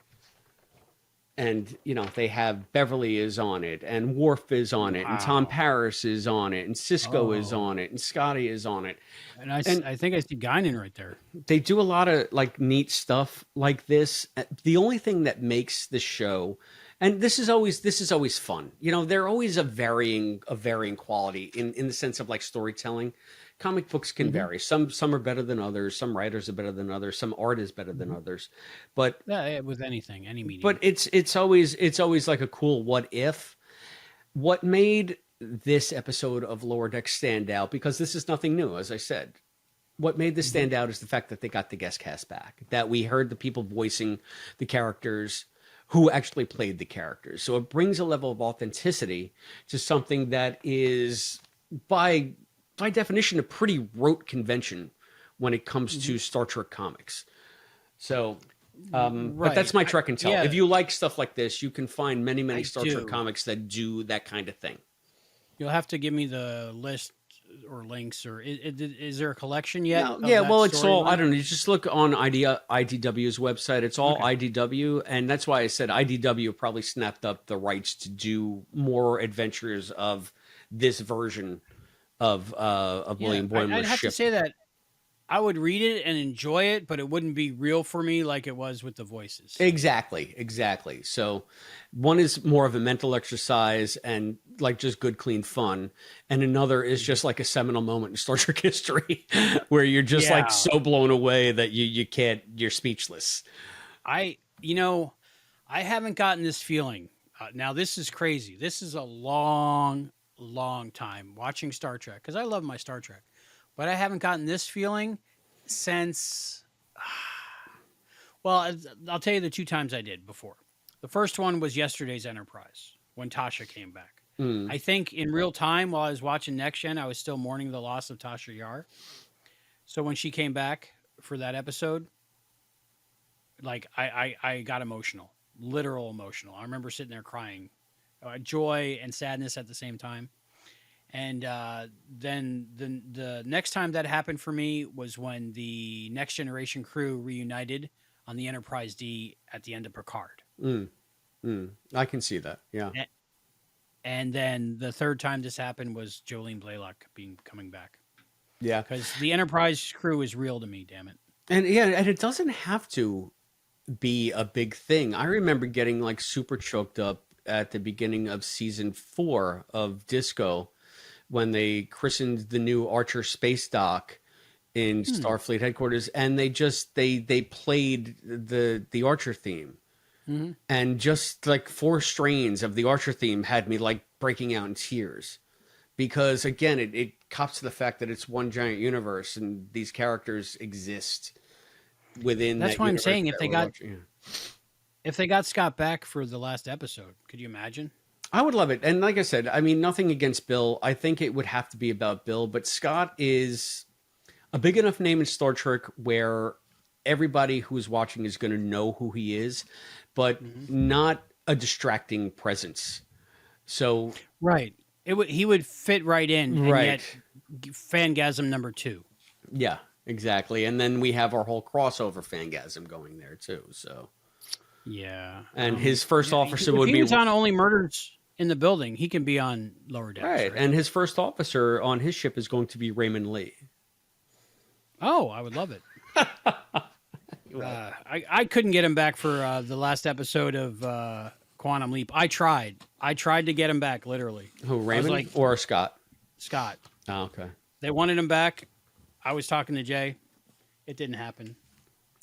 And they have Beverly is on it, and Worf is on it, and Tom Wow. Paris is on it, and Cisco is Oh. on it, and Scotty is on it. And I, And I think I see Guinan right there. they do a lot of like neat stuff like this. The only thing that makes the show, and this is always fun. They're always a varying quality in the sense of like storytelling. Comic books can Hmm. vary. Some are better than others. Some writers are better than others. Some art is better than Hmm. others. But Yeah, with anything, any but medium. it's always like a cool what if. What made this episode of Lower Deck stand out, because this is nothing new, as I said. What made this Hmm. stand out is the fact that they got the guest cast back, that we heard the people voicing the characters who actually played the characters. So it brings a level of authenticity to something that is by definition a pretty rote convention when it comes Hmm. to Star Trek comics. So, but that's Right. my Trek and tell. Yeah, If you like stuff like this, you can find many I Star Trek do. comics that do that kind of thing. You'll have to give me the list or links, or is there a collection yet No, of yeah, that well, it's all, I storyline? don't know. You just look on IDW's website. It's all Okay. IDW. And that's why I said IDW probably snapped up the rights to do more adventures of this version of Yeah, William I'd Boimler's have to ship. say that I would read it and enjoy it, but it wouldn't be real for me like it was with the voices. Exactly. So one is more of a mental exercise and like just good, clean fun. And another is Mhm. just like a seminal moment in Star Trek history where you're just like Yeah, so blown away that you can't, you're speechless. I, you know, I haven't gotten this feeling. Now, this is crazy. This is a long, long time watching Star Trek because I love my Star Trek, but I haven't gotten this feeling since. Well, I'll tell you the 2 times I did before. The first one was yesterday's Enterprise when Tasha came back. Mm. I think in real time while I was watching Next Gen, I was still mourning the loss of Tasha Yar. So when she came back for that episode, like I got emotional, literal emotional. I remember sitting there crying, joy and sadness at the same time. And then the next time that happened for me was when the Next Generation crew reunited on the Enterprise D at the end of Picard. Mm. Mm. I can see that. Yeah. A- And then the third time this happened was Jolene Blaylock coming back Yeah. because the Enterprise crew is real to me. Damn it. And yeah, and it doesn't have to be a big thing. I remember getting like super choked up at the beginning of season 4 of Disco when they christened the new Archer space dock in Hmm. Starfleet headquarters, and they played the Archer theme, Hmm. and just like 4 strains of the Archer theme had me like breaking out in tears, because again it cops to the fact that it's one giant universe and these characters exist within That's that why I'm universe saying that we're watching. Yeah. if they got Scott back for the last episode, could you imagine? I would love it. And like I said, I mean, nothing against Bill. I think it would have to be about Bill, but Scott is a big enough name in Star Trek where everybody who's watching is going to know who he is, but Hmm. not a distracting presence. So, Right. He would fit right in, and right. yet Fangasm number 2. Yeah, exactly. And then we have our whole crossover fangasm going there too. So, Yeah. and his first Yeah, officer if would he be was on Only Murders in the Building, he can be on Lower Decks, right. right? And his first officer on his ship is going to be Raymond Lee. Oh, I would love it. I couldn't get him back for the last episode of Quantum Leap. I tried to get him back, literally. Who, I was Raymond like, or Scott? Scott. Oh, okay. They wanted him back. I was talking to Jay. It didn't happen.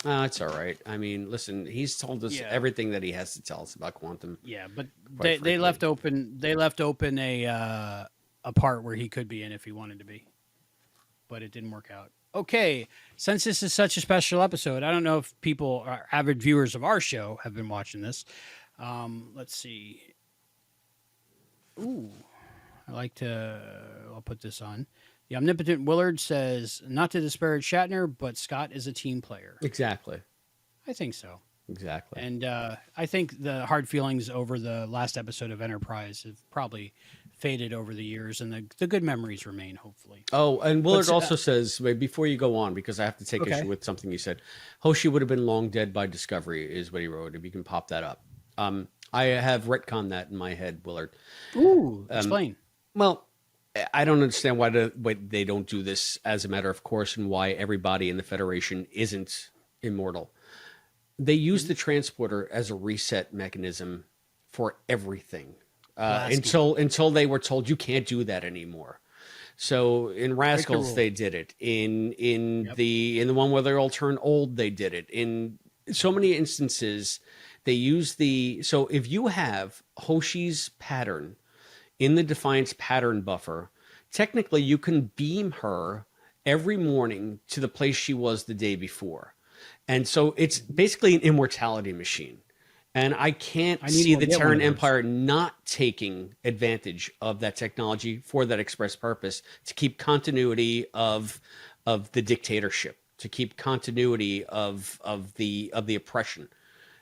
It's all right. I mean, listen, he's told us Yeah. everything that he has to tell us about quantum. Yeah, but Quite they left frankly. open a part where he could be in if he wanted to be, but it didn't work out. Okay, since this is such a special episode, I don't know if people are avid viewers of our show have been watching this. Let's see. Ooh, I'll put this on. The Omnipotent Willard says, not to disparage Shatner, but Scott is a team player. Exactly. I think so. Exactly. And I think the hard feelings over the last episode of Enterprise have probably faded over the years, and the good memories remain, hopefully. Oh, and Willard But, also says, wait, before you go on, because I have to take Okay. issue with something you said. Hoshi would have been long dead by Discovery, is what he wrote. If you can pop that up. I have retconned that in my head, Willard. Ooh, explain. Well, I don't understand why they don't do this as a matter of course, and why everybody in the Federation isn't immortal. They use the transporter as a reset mechanism for everything until they were told you can't do that anymore. So in Rascals they did it. In the one where they all turn old, they did it. In so many instances, they use so if you have Hoshi's pattern in the Defiance pattern buffer, technically you can beam her every morning to the place she was the day before. And so it's basically an immortality machine. And I can't see the Terran Empire not taking advantage of that technology for that express purpose, to keep continuity of the dictatorship, to keep continuity of the oppression,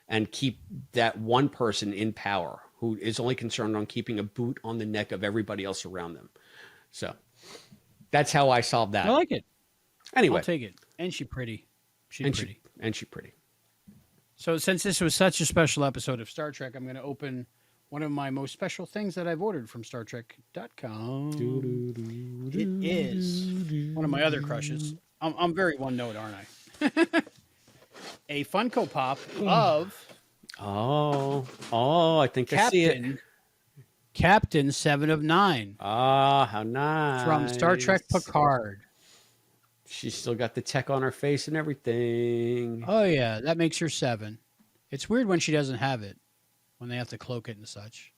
and keep that one person in power who is only concerned on keeping a boot on the neck of everybody else around them. So that's how I solved that. I like it. Anyway. I'll take it. And she's pretty. She's pretty. So since this was such a special episode of Star Trek, I'm going to open one of my most special things that I've ordered from StarTrek.com. It is one of my other crushes. I'm very one note, aren't I? A Funko Pop of... I think I see it. Captain 7 of 9. Ah, how nice. From Star Trek Picard. She's still got the tech on her face and everything. Oh, yeah. That makes her 7. It's weird when she doesn't have it, when they have to cloak it and such.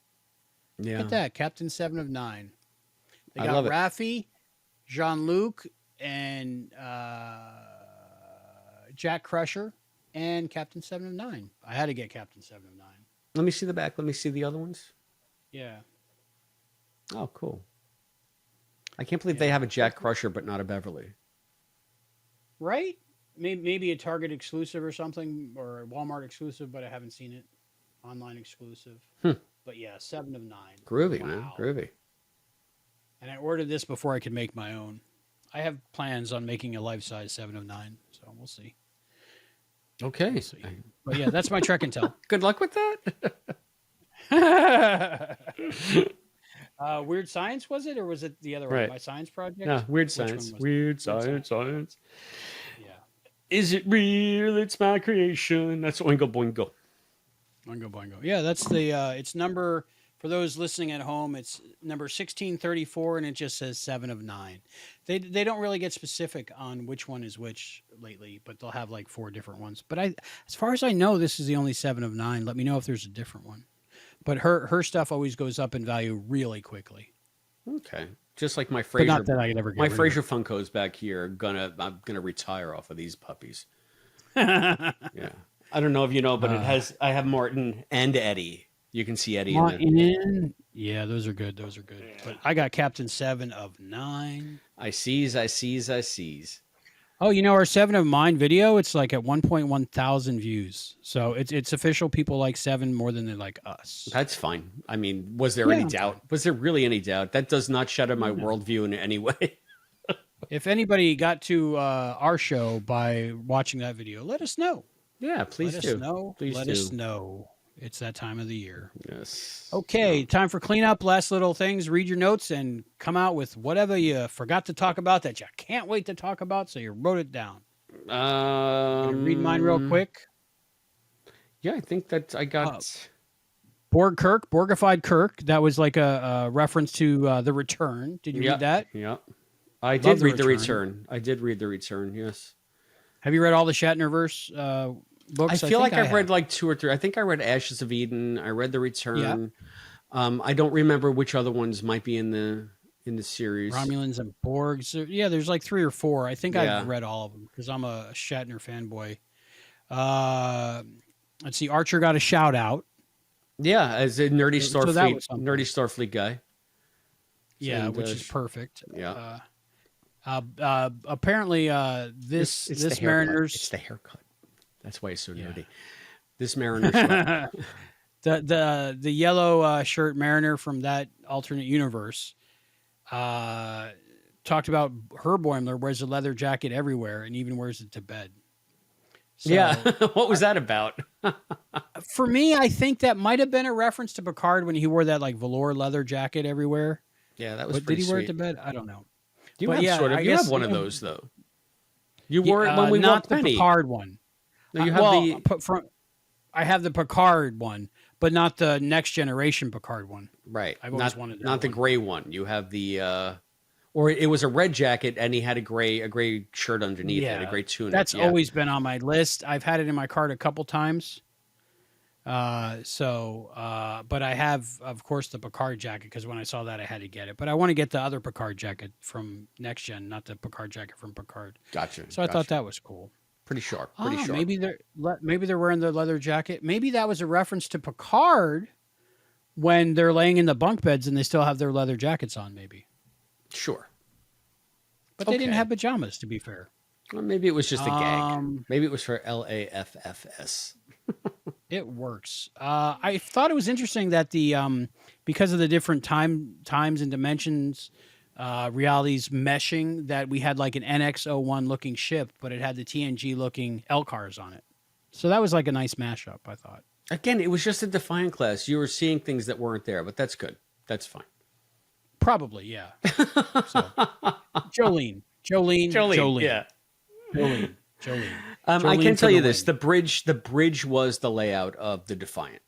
Yeah. Look at that. Captain 7 of 9. They I got love Raffi, Jean-Luc, and Jack Crusher, and Captain 7 of 9. I had to get Captain 7 of 9. Let me see the back. Let me see the other ones. Yeah. Oh, cool. I can't believe they have a Jack Crusher, but not a Beverly. Right? Maybe a Target exclusive or something, or a Walmart exclusive, but I haven't seen it. Online exclusive. But yeah, 7 of 9. Groovy, man. Groovy. And I ordered this before I could make my own. I have plans on making a life-size 7 of 9, so we'll see. Okay. We'll see. But yeah, that's my Trek and Tell. Good luck with that. Weird Science, was it? Or was it the other one? My Science Project? No, Weird Science. Weird Science. Yeah. Is it real? It's my creation. That's Oingo Boingo. Oingo Boingo. Yeah, that's the, it's number, for those listening at home, it's number 1634, and it just says 7 of 9. They don't really get specific on which one is which lately, but they'll have like 4 different ones. But as far as I know, this is the only 7 of 9. Let me know if there's a different one. But her stuff always goes up in value really quickly. Okay. Just like my Frasier. Not that I could ever get my Frasier Funko's back here. I'm gonna retire off of these puppies. Yeah. I don't know if you know, but I have Martin and Eddie. You can see Eddie in yeah, those are good. Yeah. But I got Captain 7 of 9. I sees. Oh, our 7 of Mine video, it's like at 1.1 thousand views. So it's official. People like 7 more than they like us. That's fine. I mean, was there any doubt? Was there really any doubt? That does not shatter my worldview in any way. If anybody got to our show by watching that video, let us know. Yeah, please do. Let us know. It's that time of the year. Yes. Okay, time for cleanup. Last little things. Read your notes and come out with whatever you forgot to talk about that you can't wait to talk about, so you wrote it down. Read mine real quick. Yeah, I think that I got... Borgified Kirk. That was like a reference to The Return. Did you read that? Yeah. I Love did read The Return. I did read The Return, yes. Have you read all the Shatnerverse books? I feel like I've read have. like 2 or 3. I think I read Ashes of Eden. I read The Yeah. Return. I don't remember which other ones might be in the series. Romulans and Borgs. Yeah, there's like 3 or 4. I think Yeah. I've read all of them because I'm a Shatner fanboy. Let's see. Archer got a shout out. Yeah, as a nerdy So that was something. Starfleet guy. Yeah, And, which is perfect. Yeah. Apparently, this Mariners. It's the haircut. That's why it's so Yeah. nerdy. This Mariners. the yellow shirt Mariner from that alternate universe talked about her Boimler wears a leather jacket everywhere and even wears it to bed. So, yeah. What was that about? For me, I think that might have been a reference to Picard when he wore that like velour leather jacket everywhere. Yeah, that was But did pretty he wear it sweet. to bed? I don't know. You But have yeah, sort of. I You guess, have one of you know, those though. You wore it when we not walked the Penny. Picard one. No, you have I have the Picard one, but not the Next Generation Picard one. right. I've always wanted that not the one. gray one. You have the or it was a red jacket and he had a gray shirt underneath it, a gray tunic. That's yeah. always been on my list. I've had it in my cart a couple times. But I have, of course, the Picard jacket because when I saw that, I had to get it. But I want to get the other Picard jacket from Next Gen, not the Picard jacket from Picard. Gotcha. So I thought that was cool. pretty sharp. Pretty sharp. Maybe they're wearing their leather jacket. Maybe that was a reference to Picard when they're laying in the bunk beds and they still have their leather jackets on. Maybe, Sure. but they didn't Okay. have pajamas. To be fair, Or maybe it was just a gag. Um, Maybe it was for LAFFS. it works. I thought it was interesting that the because of the different times and dimensions, realities meshing, that we had like an NX-01 looking ship, but it had the TNG looking LCARs on it. So that was like a nice mashup, I thought. Again, it was just a Defiant class. You were seeing things that weren't there, but that's good. That's fine. Probably, yeah. So, Jolene. Yeah. Jolene. I Jolene can for tell the you this: win. the bridge was the layout of the Defiant,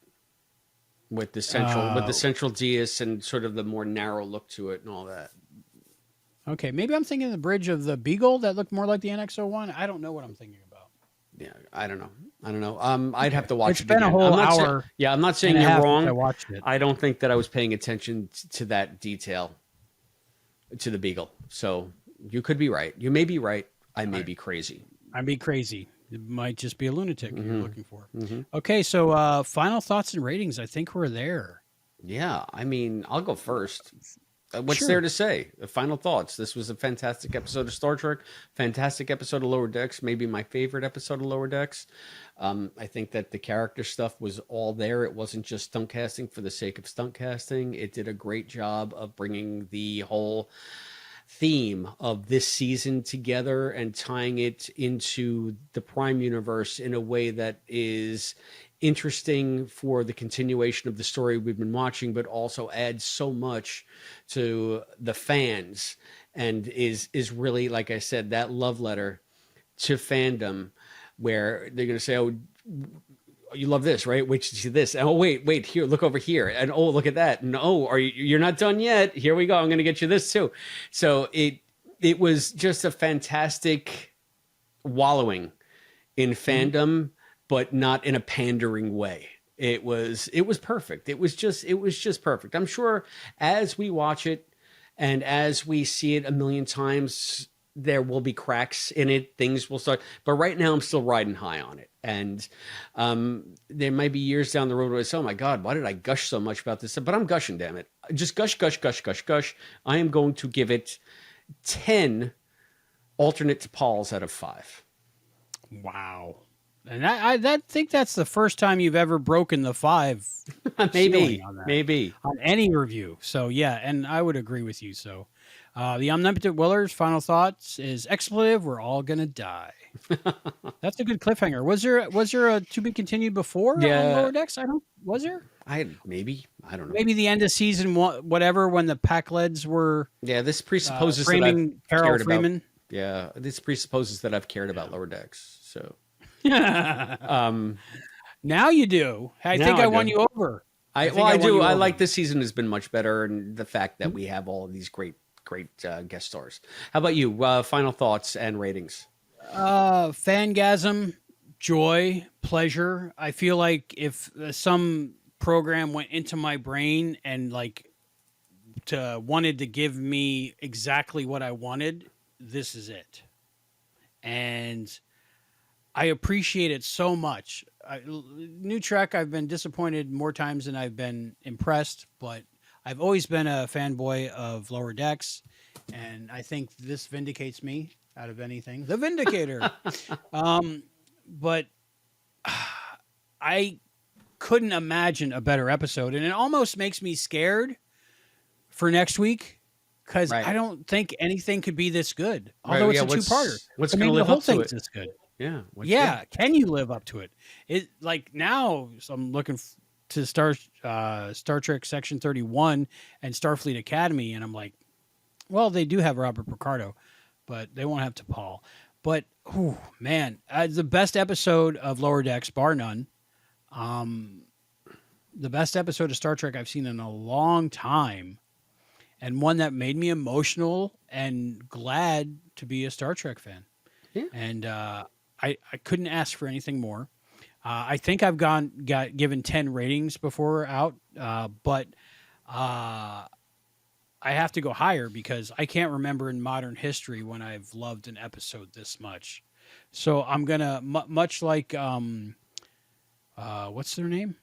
with the central dais and sort of the more narrow look to it and all that. Okay, maybe I'm thinking of the bridge of the Beagle that looked more like the NX-01. I don't know what I'm thinking about. Yeah, I don't know. I'd have to watch It's it been again. a whole I'm not hour. yeah, I'm not saying and a half you're since I wrong. watched it. I don't think that I was paying attention to that detail to the Beagle. So you could be right. You may be right. I may be crazy. I'd be crazy. It might just be a lunatic Mm-hmm. you're looking for. Okay, so final thoughts and ratings. I think we're there. Yeah, I mean, I'll go first. What's Sure. there to say? Final thoughts. This was a fantastic episode of Star Trek. Fantastic episode of Lower Decks. Maybe my favorite episode of Lower Decks. I think that the character stuff was all there. It wasn't just stunt casting for the sake of stunt casting. It did a great job of bringing the whole theme of this season together and tying it into the Prime universe in a way that is interesting for the continuation of the story we've been watching, but also adds so much to the fans and is really, like I said, that love letter to fandom where they're going to say, oh, you love this, right? Wait to see this. And, oh, wait, here, look over here. And oh, look at that. And oh, you're not done yet. Here we go. I'm going to get you this too. So it was just a fantastic wallowing in fandom, but not in a pandering way. It was perfect. It was just perfect. I'm sure as we watch it and as we see it a million times, there will be cracks in it. Things will start. But right now I'm still riding high on it. And there might be years down the road where I say, oh my God, why did I gush so much about this? But I'm gushing, damn it. Just gush. I am going to give it 10 alternate T'Pols out of 5. Wow. And I think that's the first time you've ever broken the 5 maybe on that, maybe on any review. So yeah, and I would agree with you. So the Omnipotent Willer's final thoughts is expletive. We're all gonna die. That's a good cliffhanger. Was there a to be continued before on Lower Decks? Was there? I don't know. Maybe the end of season 1, whatever, when the Pack-Leds were This presupposes that framing I've Carol cared Freeman. about. This presupposes that I've cared about Lower Decks. So Now you do. I think I won you over. I won do. you I over. like this season has been much better, and the fact that we have all of these great great guest stars. How about you? Final thoughts and ratings. Fangasm, joy, pleasure. I feel like if some program went into my brain and like wanted to give me exactly what I wanted, this is it. And I appreciate it so much. New Trek, I've been disappointed more times than I've been impressed, but I've always been a fanboy of Lower Decks, and I think this vindicates me out of anything. The Vindicator. But I couldn't imagine a better episode, and it almost makes me scared for next week because Right. I don't think anything could be this good. Although Right, it's a two-parter. What's So going to maybe live the whole up to thing's it? this good. Yeah. Yeah, can you live up to it? It like now so I'm looking to Star Trek Section 31 and Starfleet Academy, and I'm like, well, they do have Robert Picardo, but they won't have T'Pol. But oh man, the best episode of Lower Decks, bar none. The best episode of Star Trek I've seen in a long time, and one that made me emotional and glad to be a Star Trek fan. Yeah. And I couldn't ask for anything more. I think I've got given 10 ratings before out, but I have to go higher because I can't remember in modern history when I've loved an episode this much. So I'm gonna much like what's their name,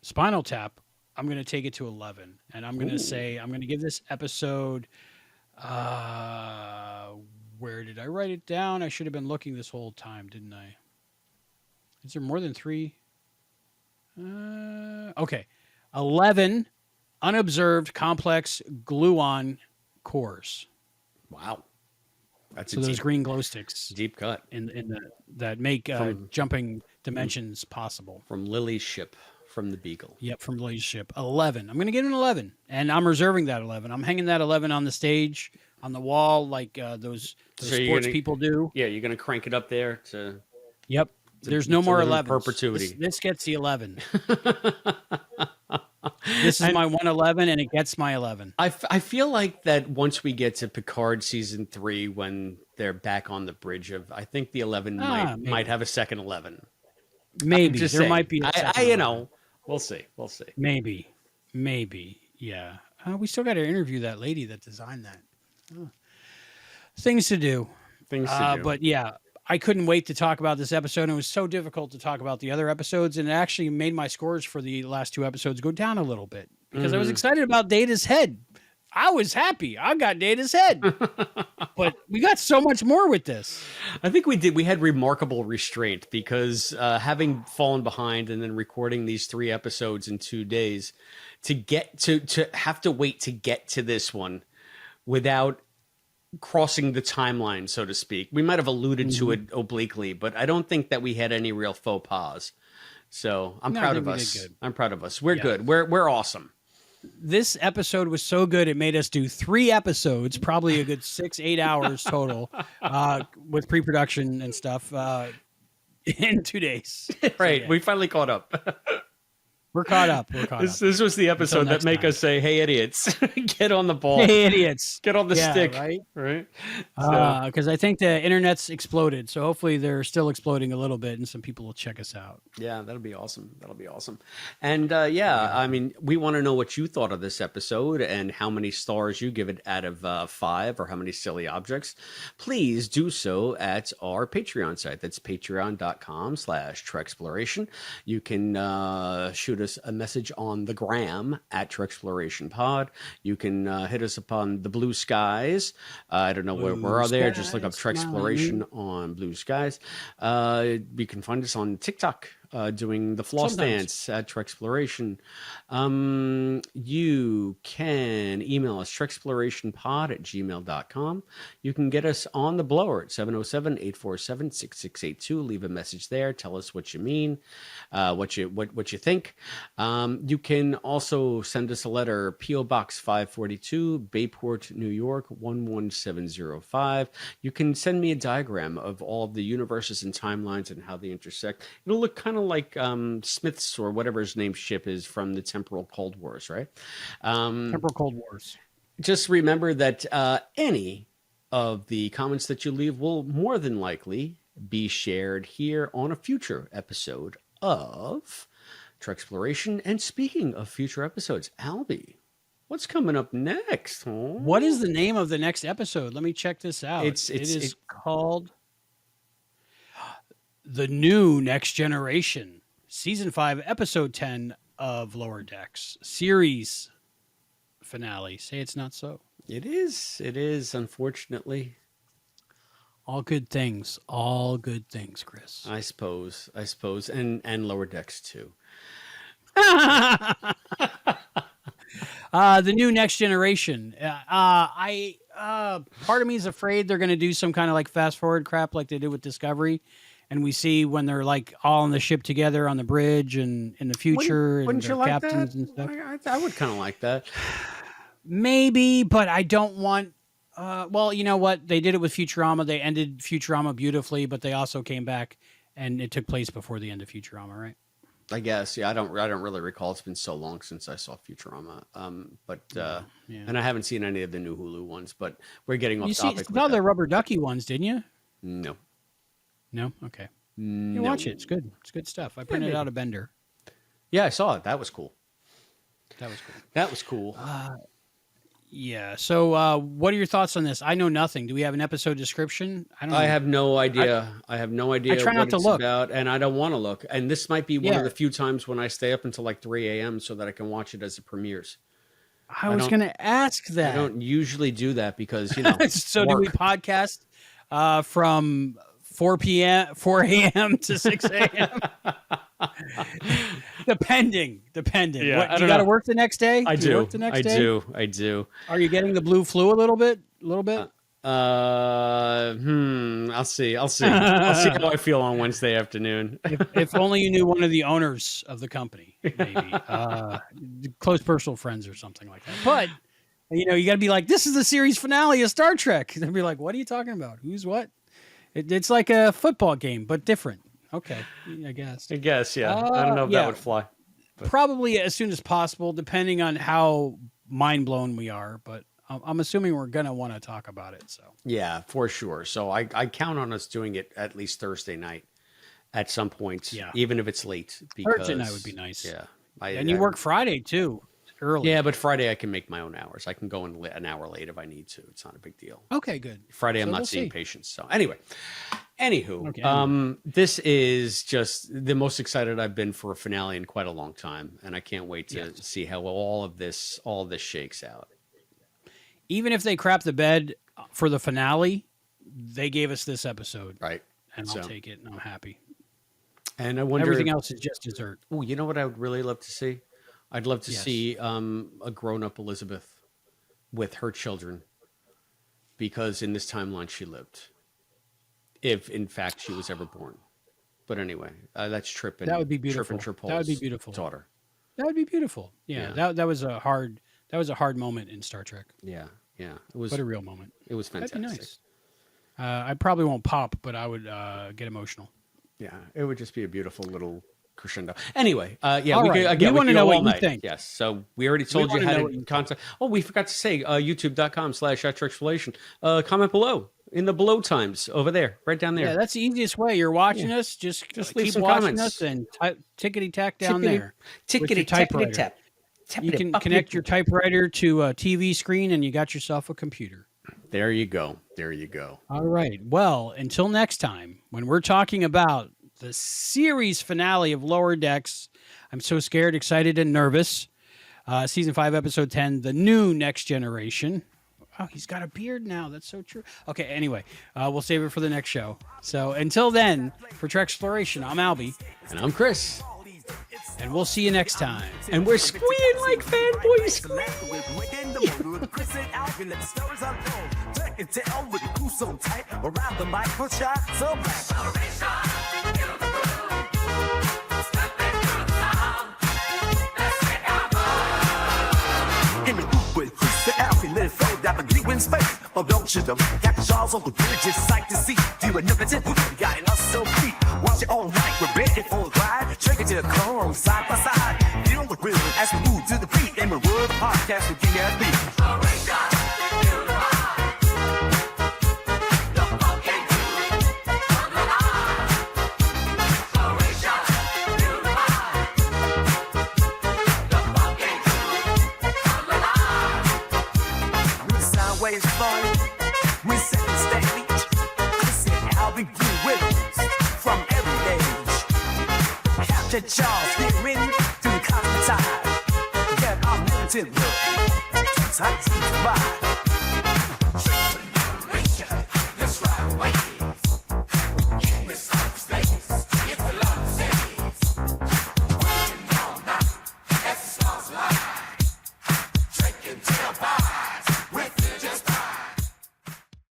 Spinal Tap. I'm gonna take it to 11, and I'm gonna say I'm gonna give this episode. Where did I write it down? I should have been looking this whole time, didn't I? Is there more than 3? Okay. 11 unobserved complex gluon cores. Wow. That's so those green glow sticks deep cut in that make jumping dimensions possible. From Lily's ship, from the Beagle. Yep, from Lily's ship. 11. I'm going to give it an 11, and I'm reserving that 11. I'm hanging that 11 on the stage, on the wall, like those sports people do. Yeah, you're going to crank it up there to... Yep. There's no more 11. Perpetuity. This gets the 11. This is my 111, and it gets my 11. I feel like that once we get to Picard season 3, when they're back on the bridge of, I think the 11 might have a second 11. Maybe there might be. You know, we'll see. Maybe, yeah. We still got to interview that lady that designed that. Things to do. But yeah. I couldn't wait to talk about this episode. It was so difficult to talk about the other episodes, and it actually made my scores for the last 2 episodes go down a little bit because I was excited about Data's head. I was happy. I got Data's head. But we got so much more with this. I think we did. We had remarkable restraint because having fallen behind and then recording these 3 episodes in 2 days to get to have to wait to get to this one without crossing the timeline, so to speak. We might have alluded to it obliquely, but I don't think that we had any real faux pas. So I'm proud of us. I'm proud of us. We're good. We're awesome. This episode was so good, it made us do 3 episodes, probably a good 6-8 hours total, with pre-production and stuff, in 2 days. Right. So, yeah. We finally caught up. We're caught up. This was the episode that make us say, "Hey, idiots, get on the ball! Hey, idiots, get on the stick!" Right? Because I think the internet's exploded, so hopefully they're still exploding a little bit, and some people will check us out. Yeah, that'll be awesome. And I mean, we want to know what you thought of this episode and how many stars you give it out of 5, or how many silly objects. Please do so at our Patreon site. That's patreon.com/Treksploration. You can shoot us a message on the gram at Treksploration Pod. You can hit us upon the Blue Skies. I don't know where we're there. Just look up Treksploration on Blue Skies. You can find us on TikTok. Doing the floss dance at Treksploration. You can email us treksplorationpod@gmail.com. You can get us on the blower at 707-847-6682. Leave a message there. Tell us what you mean, what you think. You can also send us a letter, P.O. Box 542, Bayport, New York 11705. You can send me a diagram of all of the universes and timelines and how they intersect. It'll look kind of like Smith's or whatever his name ship is from the Temporal Cold Wars, right? Temporal Cold Wars. just remember that any of the comments that you leave will more than likely be shared here on a future episode of Treksploration. And speaking of future episodes, Albie, what's coming up next? Huh? What is the name of the next episode? Let me check this out. It is called The New Next Generation, Season 5, Episode 10 of Lower Decks, series finale. Say it's not so. It is. It is, unfortunately. All good things. All good things, Chris. I suppose. And Lower Decks, too. The New Next Generation. Part of me is afraid they're going to do some kind of like fast forward crap like they did with Discovery. And we see when they're like all on the ship together on the bridge and in the future wouldn't and you like captains that? and stuff. I would kind of like that. Maybe, but I don't want. Well, you know what? They did it with Futurama. They ended Futurama beautifully, but they also came back, and it took place before the end of Futurama, right? I guess. Yeah, I don't really recall. It's been so long since I saw Futurama. And I haven't seen any of the new Hulu ones. But we're getting off topic. You saw the Rubber Ducky ones, didn't you? No. No. Okay. No. You watch it. It's good. It's good stuff. I printed out a bender. Yeah, I saw it. That was cool. That was cool. Yeah. So, what are your thoughts on this? I know nothing. Do we have an episode description? I have no idea. I have no idea. I try not to it's look about, and I don't want to look. And this might be one of the few times when I stay up until like 3 a.m. so that I can watch it as it premieres. I was going to ask that. I don't usually do that because So do we podcast from 4 a.m. to 6 a.m. Depending. Yeah, What, do you got to work the next day? I do. I do. Are you getting the blue flu a little bit? I'll see. I'll see how I feel on Wednesday afternoon. if only you knew one of the owners of the company, maybe close personal friends or something like that. But you got to be like, this is the series finale of Star Trek. They'll be like, what are you talking about? Who's what? It's like a football game, but different. Okay, I guess. Yeah. I don't know if that would fly. But. Probably as soon as possible, depending on how mind blown we are. But I'm assuming we're gonna want to talk about it. So yeah, for sure. So I count on us doing it at least Thursday night at some point. Yeah, even if it's late. Because, Thursday night would be nice. Yeah, and you work Friday too. Early. Yeah, but Friday I can make my own hours. I can go in an hour late if I need to. It's not a big deal. Okay, good. Friday I'm not seeing patients. So anywho, this is just the most excited I've been for a finale in quite a long time, and I can't wait to see how all of this shakes out. Even if they crap the bed for the finale, they gave us this episode, right? And I'll take it, and I'm happy. And I wonder everything else is just dessert. Oh, you know what I would really love to see? I'd love to see a grown-up Elizabeth with her children, because in this timeline she lived, if in fact she was ever born. But anyway, that's Trip and that would be beautiful. That would be beautiful. Daughter. That would be beautiful. Yeah. That was a hard moment in Star Trek. Yeah. It was. But a real moment. It was fantastic. That'd be nice. I probably won't pop, but I would get emotional. Yeah, it would just be a beautiful little crescendo. Anyway, we want to know what you think. Yes, so we already told you how to contact. Oh, we forgot to say youtube.com/Treksploration. Comment below in the below times over there, right down there. Yeah, that's the easiest way. You're watching us, just leave keep some watching comments. us and tickety tack down there. Tickety tap. You can connect your typewriter to a TV screen, and you got yourself a computer. There you go. All right. Well, until next time, when we're talking about the series finale of Lower Decks, I'm so scared, excited, and nervous. Season 5, Episode 10, The New Next Generation. Oh, he's got a beard now. That's so true. Okay, anyway, we'll save it for the next show. So until then, for Treksploration, I'm Albie. And I'm Chris. And we'll see you next time. And we're squeeing like fanboys. Let it flow down the glue in space. Oh, don't you know? Got the jaws on the bridge, it's sight to see. You and nothing, got us so deep. Watch it all right, we're ready for a ride. Take it to the car, side by side. Feel the rhythm as we move to the beat and we work hard. podcast with King LB. Sideways flowing, we set the stage. I said Albie Blue Widows from every age. Capture Charles, steering through the cosmic tide. Get unlimited love, tight to ride.